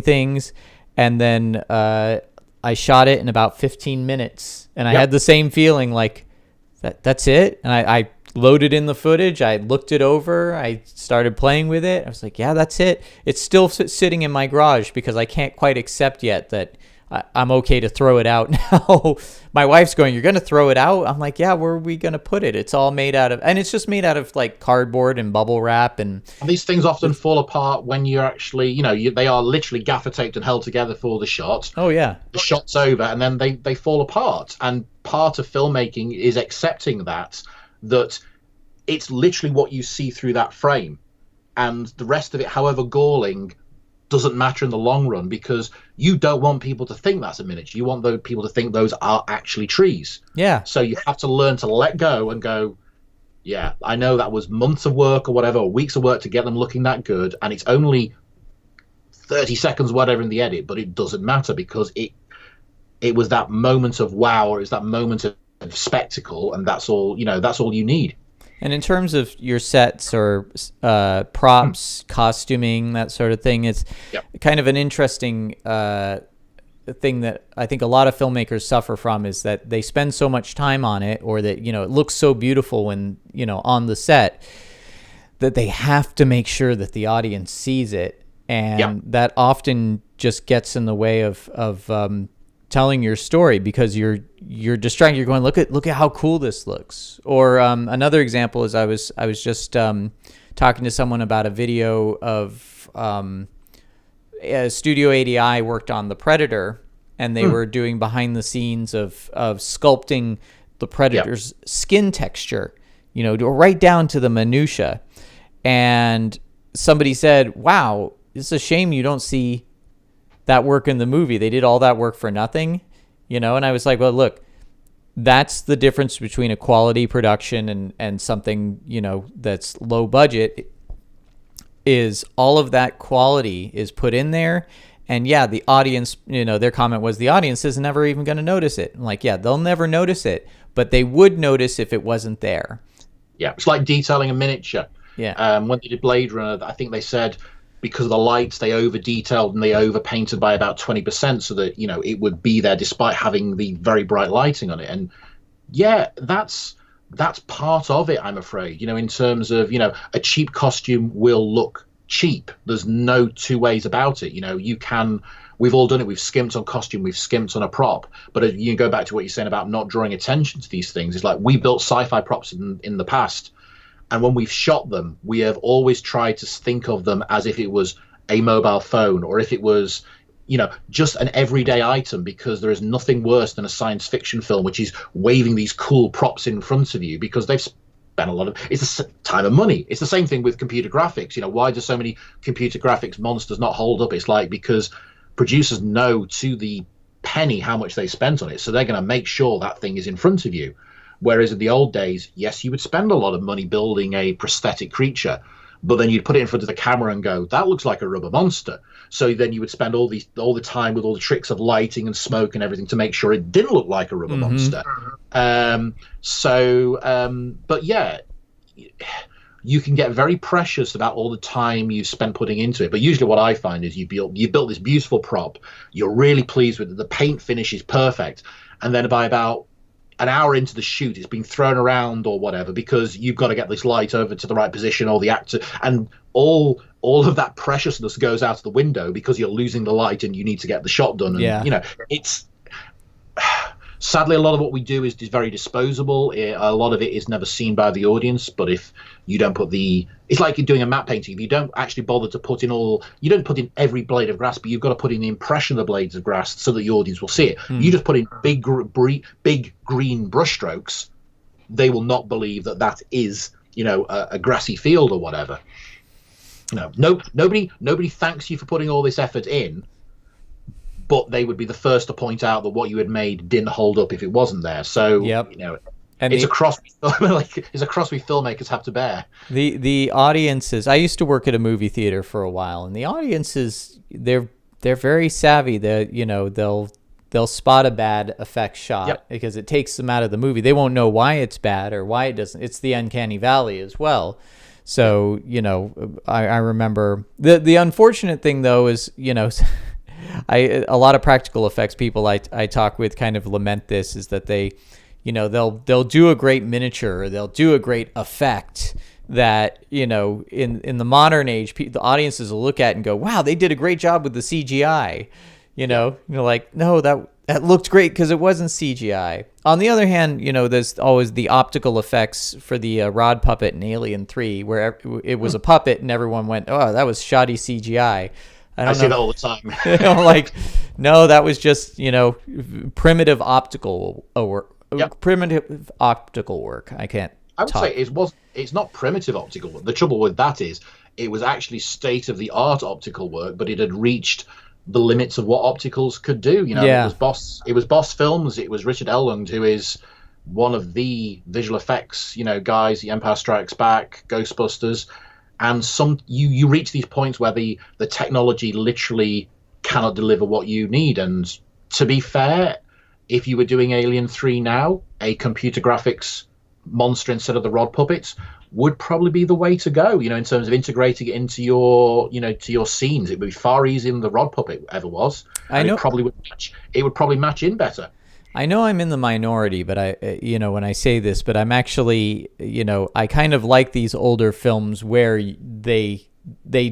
things. And then I shot it in about 15 minutes. And I had the same feeling like, that's it. And I loaded in the footage. I looked it over. I started playing with it. I was like, yeah, that's it. It's still sitting in my garage because I can't quite accept yet that I'm okay to throw it out now. My wife's going, you're going to throw it out? I'm like, yeah, where are we going to put it? It's all made out of, and it's just made out of like cardboard and bubble wrap. And these things often fall apart when you're actually, they are literally gaffer taped and held together for the shot. Oh, yeah. The shot's over, and then they fall apart. And part of filmmaking is accepting that it's literally what you see through that frame, and the rest of it, however galling, doesn't matter in the long run, because you don't want people to think that's a miniature. You want those people to think those are actually trees. Yeah. So you have to learn to let go and go, yeah, I know that was months of work or whatever, or weeks of work to get them looking that good, and it's only 30 seconds whatever in the edit, but it doesn't matter, because it was that moment of wow, or it's that moment of spectacle, and that's all you need. And in terms of your sets or props, costuming, that sort of thing, it's kind of an interesting thing that I think a lot of filmmakers suffer from, is that they spend so much time on it, or that, it looks so beautiful when, on the set, that they have to make sure that the audience sees it. And that often just gets in the way of telling your story, because you're distracted. You're going, look at how cool this looks. Or another example is I was just talking to someone about a video of Studio 80i worked on The Predator, and they were doing behind the scenes of sculpting the Predator's skin texture, right down to the minutia. And somebody said, wow, it's a shame you don't see that work in the movie. They did all that work for nothing, and I was like, well, look, that's the difference between a quality production and something, that's low budget, is all of that quality is put in there, And yeah, the audience, their comment was the audience is never even going to notice it. I'm like, yeah, they'll never notice it, but they would notice if it wasn't there. Yeah, it's like detailing a miniature. Yeah. When they did Blade Runner, I think they said because of the lights, they over detailed and they over painted by about 20% so that it would be there despite having the very bright lighting on it. And yeah, that's part of it, I'm afraid. In terms of a cheap costume will look cheap. There's no two ways about it. We've all done it. We've skimped on costume, we've skimped on a prop. But you can go back to what you're saying about not drawing attention to these things. It's like we built sci-fi props in the past, and when we've shot them, we have always tried to think of them as if it was a mobile phone, or if it was just an everyday item, because there is nothing worse than a science fiction film which is waving these cool props in front of you, because they've spent a lot of it's a time and money. It's the same thing with computer graphics. Why do so many computer graphics monsters not hold up? It's like because producers know to the penny how much they spent on it, so they're going to make sure that thing is in front of you. Whereas in the old days, yes, you would spend a lot of money building a prosthetic creature, but then you'd put it in front of the camera and go, that looks like a rubber monster. So then you would spend all the time with all the tricks of lighting and smoke and everything to make sure it didn't look like a rubber monster. But yeah, you can get very precious about all the time you spent putting into it. But usually what I find is you built this beautiful prop, you're really pleased with it, the paint finish is perfect, and then by about an hour into the shoot, it's been thrown around or whatever because you've got to get this light over to the right position, or the actor, and all of that preciousness goes out of the window because you're losing the light and you need to get the shot done. And it's sadly a lot of what we do is very disposable. A lot of it is never seen by the audience. But if you don't put it's like you're doing a matte painting. If you don't actually bother to put in you don't put in every blade of grass, but you've got to put in the impression of the blades of grass so that the audience will see it. You just put in big green brushstrokes, they will not believe that is a grassy field or whatever. Nobody thanks you for putting all this effort in, but they would be the first to point out that what you had made didn't hold up if it wasn't there. So and it's a cross we filmmakers have to bear. The audiences. I used to work at a movie theater for a while, and the audiences they're very savvy. They'll spot a bad effect shot because it takes them out of the movie. They won't know why it's bad or why it doesn't. It's the uncanny valley as well. So I remember the unfortunate thing though is a lot of practical effects people I talk with kind of lament this, is that they'll do a great miniature, or they'll do a great effect that in the modern age the audiences will look at and go, wow, they did a great job with the CGI. You're like, no, that looked great because it wasn't CGI. On the other hand, there's always the optical effects for the rod puppet in Alien 3, where it was a puppet and everyone went, oh, that was shoddy CGI. I see that all the time. Like, no, that was just, primitive optical work. Primitive optical work. I would say it's not primitive optical work. The trouble with that is it was actually state-of-the-art optical work, but it had reached the limits of what opticals could do. It was Boss Films. It was Richard Ellund, who is one of the visual effects guys, The Empire Strikes Back, Ghostbusters, and you reach these points where the technology literally cannot deliver what you need. And to be fair, if you were doing Alien 3 now, a computer graphics monster instead of the rod puppets would probably be the way to go, in terms of integrating it into your, to your scenes. It would be far easier than the rod puppet ever was. I know. It would probably match in better. I know I'm in the minority, but when I say this, but I'm actually, I kind of like these older films where they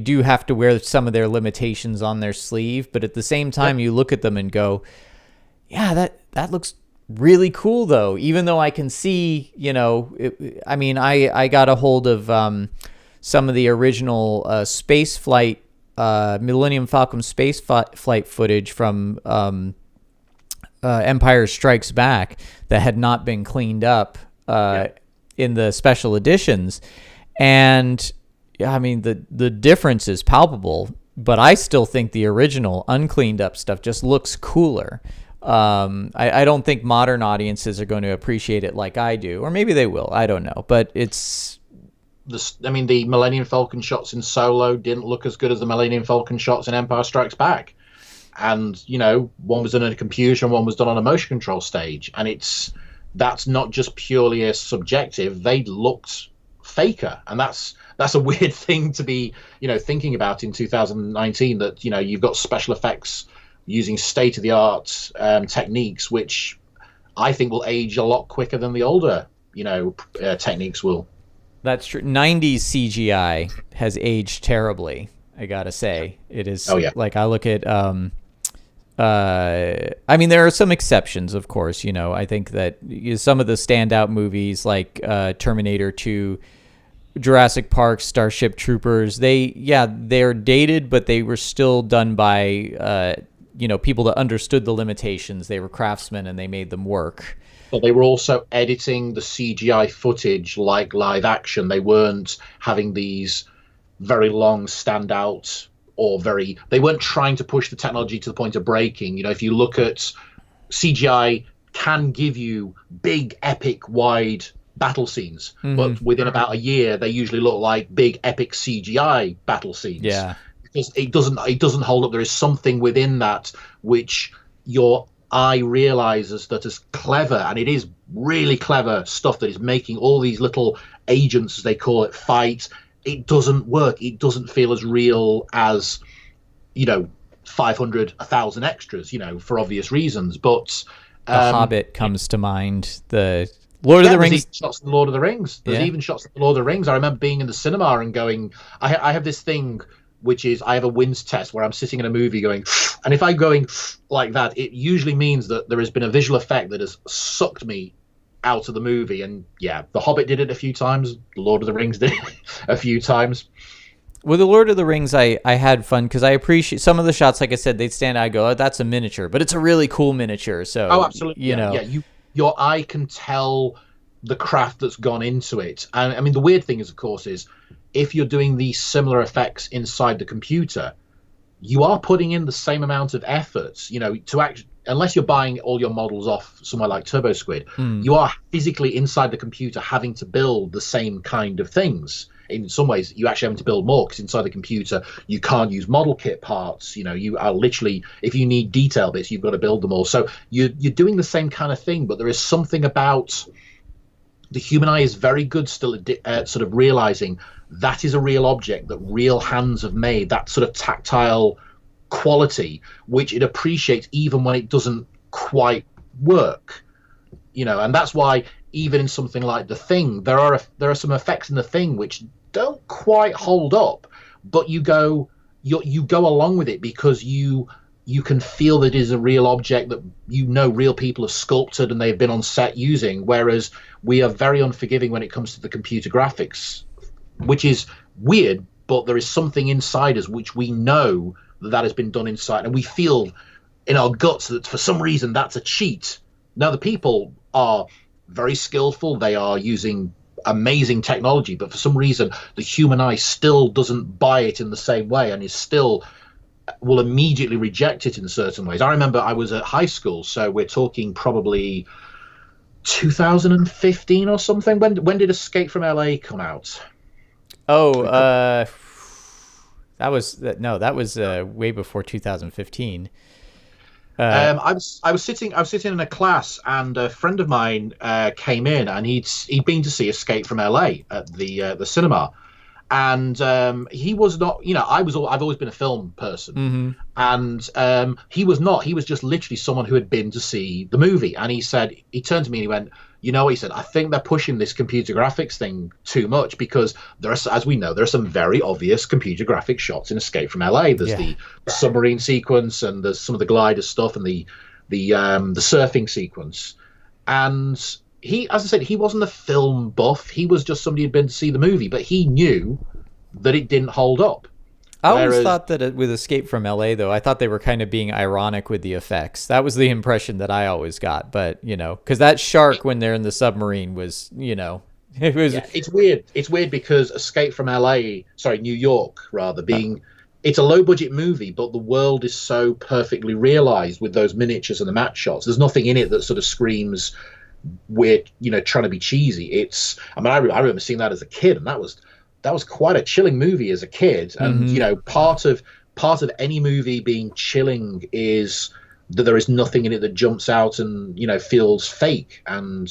do have to wear some of their limitations on their sleeve, but at the same time, you look at them and go, yeah, that looks really cool though, even though I can see, I got a hold of some of the original space flight, Millennium Falcon space flight footage from Empire Strikes Back that had not been cleaned up in the special editions. And the difference is palpable, but I still think the original uncleaned up stuff just looks cooler. I don't think modern audiences are going to appreciate it like I do, or maybe they will. I don't know, but the Millennium Falcon shots in Solo didn't look as good as the Millennium Falcon shots in Empire Strikes Back. and one was done on a computer and one was done on a motion control stage, and that's not just purely a subjective. They looked faker, and that's a weird thing to be thinking about in 2019, that you've got special effects using state-of-the-art techniques, which I think will age a lot quicker than the older techniques will. That's true. 90s CGI has aged terribly, I gotta say. It is. Oh, yeah. Like, I look at I mean, there are some exceptions, of course. I think that some of the standout movies like Terminator 2, Jurassic Park, Starship Troopers, they're dated, but they were still done by people that understood the limitations. They were craftsmen and they made them work. But they were also editing the CGI footage like live action. They weren't having these very long standout, they weren't trying to push the technology to the point of breaking. If you look at CGI, can give you big, epic, wide battle scenes, but within about a year, they usually look like big, epic CGI battle scenes. Yeah, because it doesn't hold up. There is something within that which your eye realizes that is clever, and it is really clever stuff that is making all these little agents, as they call it, fight. It doesn't work. It doesn't feel as real as 500, 1,000 extras, for obvious reasons. But The Hobbit comes to mind. The Lord of the Rings. Shots of the Lord of the Rings. There's even shots of the Lord of the Rings. I remember being in the cinema and going, I have this thing, which is I have a wince test where I'm sitting in a movie going, and if I'm going like that, it usually means that there has been a visual effect that has sucked me out of the movie. And yeah, The Hobbit did it a few times. The Lord of the Rings did it a few times. With The Lord of the Rings, I had fun because I appreciate some of the shots. Like I said, they'd stand out. I go, oh, that's a miniature, but it's a really cool miniature. So, oh, absolutely. Your eye can tell the craft that's gone into it. And I mean, the weird thing is, of course, is if you're doing these similar effects inside the computer, you are putting in the same amount of effort, to actually, unless you're buying all your models off somewhere like TurboSquid, you are physically inside the computer having to build the same kind of things. In some ways, you actually having to build more, because inside the computer, you can't use model kit parts. You are literally, if you need detail bits, you've got to build them all. So you're doing the same kind of thing, but there is something about the human eye is very good still at sort of realizing that is a real object that real hands have made, that sort of tactile quality, which it appreciates even when it doesn't quite work. And that's why even in something like The Thing, there are some effects in The Thing which don't quite hold up, but you go along with it because you can feel that it is a real object that real people have sculpted and they've been on set using, whereas we are very unforgiving when it comes to the computer graphics, which is weird, but there is something inside us which we know that has been done inside, and we feel in our guts that for some reason that's a cheat. Now, the people are very skillful, they are using amazing technology, but for some reason the human eye still doesn't buy it in the same way, and is still will immediately reject it in certain ways. I remember I was at high school, so we're talking probably 2015 or something. When did Escape from LA come out? Oh, that was way before 2015. I was sitting in a class, and a friend of mine came in, and he'd been to see Escape from LA at the cinema, and he was not. I've always been a film person, and he was not. He was just literally someone who had been to see the movie, and he turned to me and he went, he said, I think they're pushing this computer graphics thing too much, because as we know, there are some very obvious computer graphic shots in Escape from LA. There's the submarine sequence, and there's some of the glider stuff, and the surfing sequence. And he, as I said, he wasn't a film buff. He was just somebody who'd been to see the movie, but he knew that it didn't hold up. I always thought that with Escape from LA, though, I thought they were kind of being ironic with the effects. That was the impression that I always got. But, because that shark when they're in the submarine was, it was. Yeah, it's weird. It's weird because New York, rather, it's a low budget movie, but the world is so perfectly realized with those miniatures and the matte shots. There's nothing in it that sort of screams we're, trying to be cheesy. I remember seeing that as a kid, and that was quite a chilling movie as a kid. And, part of part of any movie being chilling is that there is nothing in it that jumps out and, feels fake. And,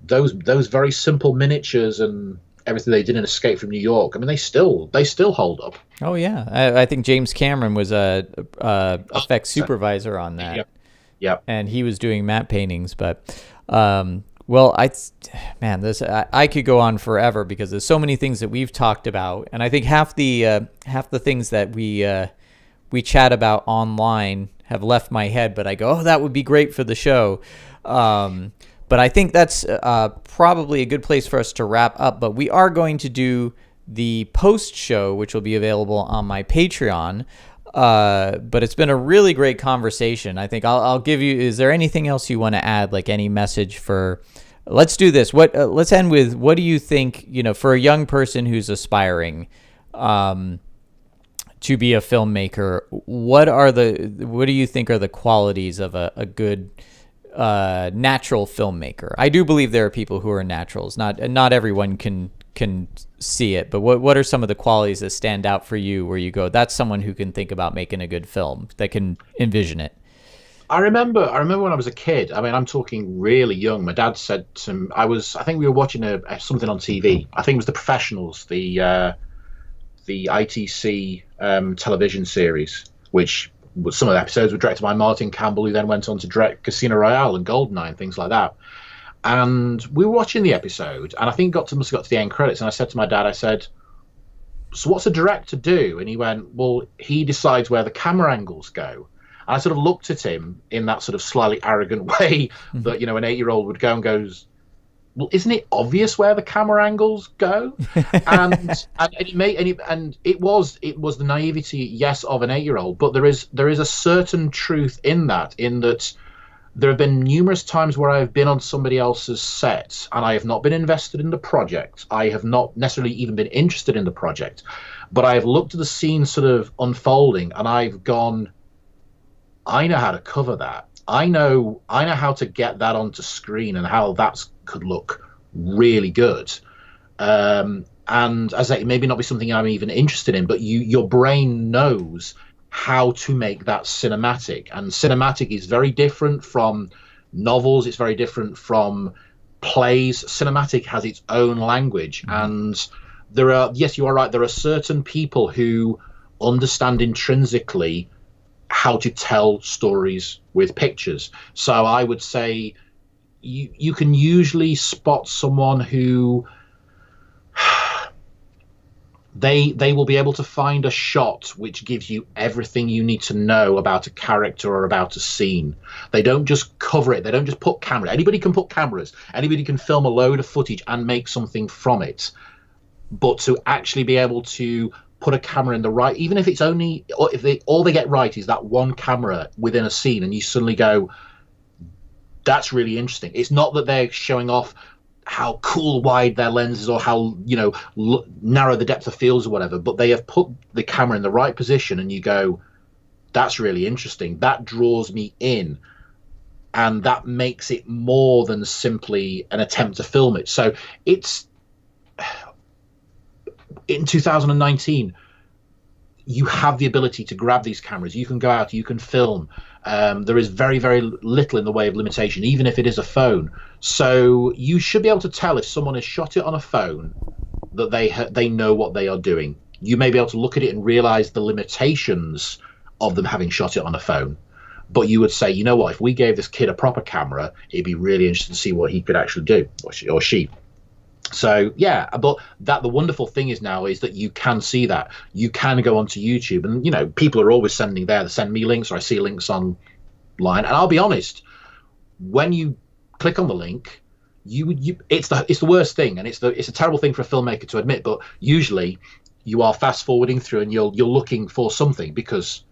those very simple miniatures and everything they did in Escape from New York, I mean, they still hold up. Oh yeah, I think James Cameron was a effects supervisor on that. Yep. Yep. And he was doing matte paintings. But well, I could go on forever because there's so many things that we've talked about, and I think half the things that we chat about online have left my head. But I go, oh, that would be great for the show. But I think that's probably a good place for us to wrap up. But we are going to do the post show, which will be available on my Patreon. But it's been a really great conversation. I think I'll give you. Is there anything else you want to add? Like any message for? Let's do this. Let's end with. What do you think? For a young person who's aspiring to be a filmmaker, what do you think are the qualities of a good natural filmmaker? I do believe there are people who are naturals. Not everyone can see it, but what are some of the qualities that stand out for you where you go, that's someone who can think about making a good film, that can envision it? I remember when I was a kid. I mean, I'm talking really young. My dad said to me, I think we were watching something on TV. I think it was The Professionals, the ITC television series, which some of the episodes were directed by Martin Campbell, who then went on to direct Casino Royale and Goldeneye and things like that. And we were watching the episode, and I think must have got to the end credits, and I said to my dad, I said, so what's a director do? And he went, well, he decides where the camera angles go. And I sort of looked at him in that sort of slightly arrogant way that, an 8-year-old would go and goes, well, isn't it obvious where the camera angles go? And it was the naivety, yes, of an 8-year-old, but there is a certain truth in that there have been numerous times where I have been on somebody else's set and I have not been invested in the project. I have not necessarily even been interested in the project, but I have looked at the scene sort of unfolding and I've gone, I know how to cover that. I know how to get that onto screen and how that could look really good. And as I say, it maybe not be something I'm even interested in, but your brain knows how to make that cinematic. And cinematic is very different from novels. It's very different from plays. Cinematic has its own language. And yes, you are right, there are certain people who understand intrinsically how to tell stories with pictures. So I would say you can usually spot someone who they will be able to find a shot which gives you everything you need to know about a character or about a scene. They don't just cover it. They don't just put camera. Anybody can put cameras. Anybody can film a load of footage and make something from it. But to actually be able to put a camera in the right, even if it's only, or if all they get right is that one camera within a scene, and you suddenly go, that's really interesting. It's not that they're showing off how cool wide their lens is or how narrow the depth of field or whatever, but they have put the camera in the right position and you go, that's really interesting. That draws me in, and that makes it more than simply an attempt to film it. So it's in 2019, you have the ability to grab these cameras. You can go out, you can film. There is very, very little in the way of limitation, even if it is a phone. So you should be able to tell if someone has shot it on a phone that they know what they are doing. You may be able to look at it and realize the limitations of them having shot it on a phone. But you would say, you know what, if we gave this kid a proper camera, it'd be really interesting to see what he could actually do, or she. So yeah, but the wonderful thing is now is that you can see that. You can go onto YouTube, and people are always send me links, or I see links online, and I'll be honest, when you click on the link, it's the worst thing, and it's a terrible thing for a filmmaker to admit, but usually you are fast forwarding through and you're looking for something because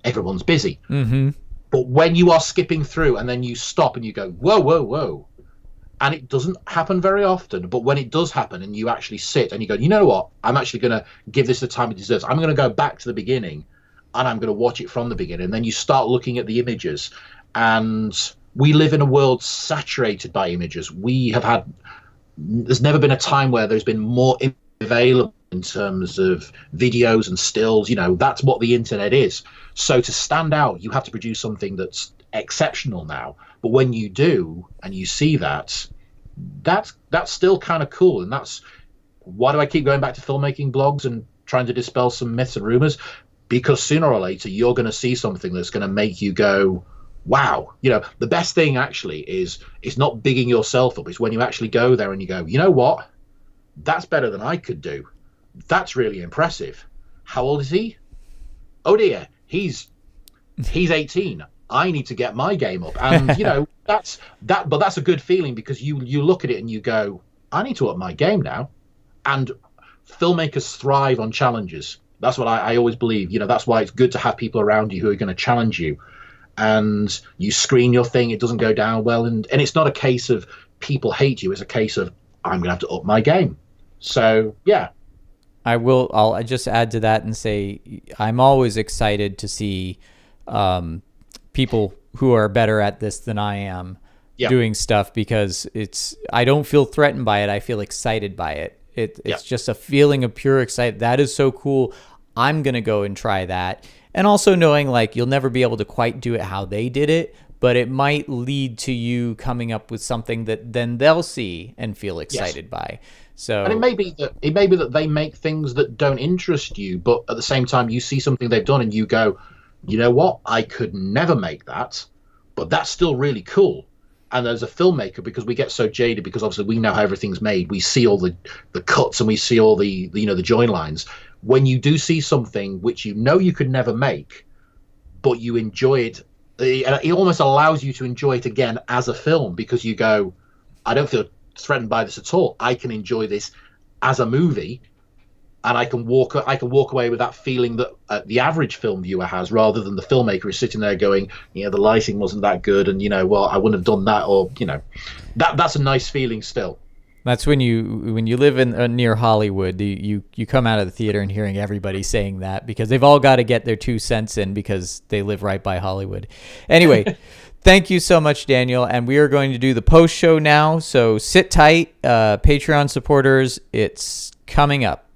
everyone's busy. Mm-hmm. But when you are skipping through and then you stop and you go, whoa, whoa, whoa. And it doesn't happen very often, but when it does happen and you actually sit and you go, you know what, I'm actually going to give this the time it deserves. I'm going to go back to the beginning and I'm going to watch it from the beginning. And then you start looking at the images, and we live in a world saturated by images. There's never been a time where there's been more available in terms of videos and stills. That's what the internet is. So to stand out, you have to produce something that's exceptional now. But when you do, and you see that's still kind of cool. And that's why do I keep going back to filmmaking blogs and trying to dispel some myths and rumors? Because sooner or later, you're going to see something that's going to make you go, wow. The best thing actually is it's not bigging yourself up. It's when you actually go there and you go, you know what? That's better than I could do. That's really impressive. How old is he? Oh dear, he's 18. I need to get my game up. And but that's a good feeling, because you look at it and you go, I need to up my game now. And filmmakers thrive on challenges. That's what I always believe. That's why it's good to have people around you who are going to challenge you. And you screen your thing, it doesn't go down well, and it's not a case of people hate you. It's a case of I'm going to have to up my game. So yeah. I'll just add to that and say I'm always excited to see people who are better at this than I am doing stuff, because I don't feel threatened by it. I feel excited by it. It's just a feeling of pure excitement. That is so cool. I'm going to go and try that. And also knowing like you'll never be able to quite do it how they did it, but it might lead to you coming up with something that then they'll see and feel excited by. So, and it may be that they make things that don't interest you, but at the same time you see something they've done and you go, you know what, I could never make that, but that's still really cool. And as a filmmaker, because we get so jaded, because obviously we know how everything's made, we see all the cuts and we see all the the join lines. When you do see something which you could never make, but you enjoy it, it almost allows you to enjoy it again as a film, because you go, I don't feel threatened by this at all. I can enjoy this as a movie, and I can walk away with that feeling that the average film viewer has, rather than the filmmaker is sitting there going, the lighting wasn't that good, and well, I wouldn't have done that, or that's a nice feeling still. That's when you live in near Hollywood, you come out of the theater and hearing everybody saying that, because they've all got to get their 2 cents in because they live right by Hollywood. Anyway, thank you so much, Daniel. And we are going to do the post show now. So sit tight, Patreon supporters. It's coming up.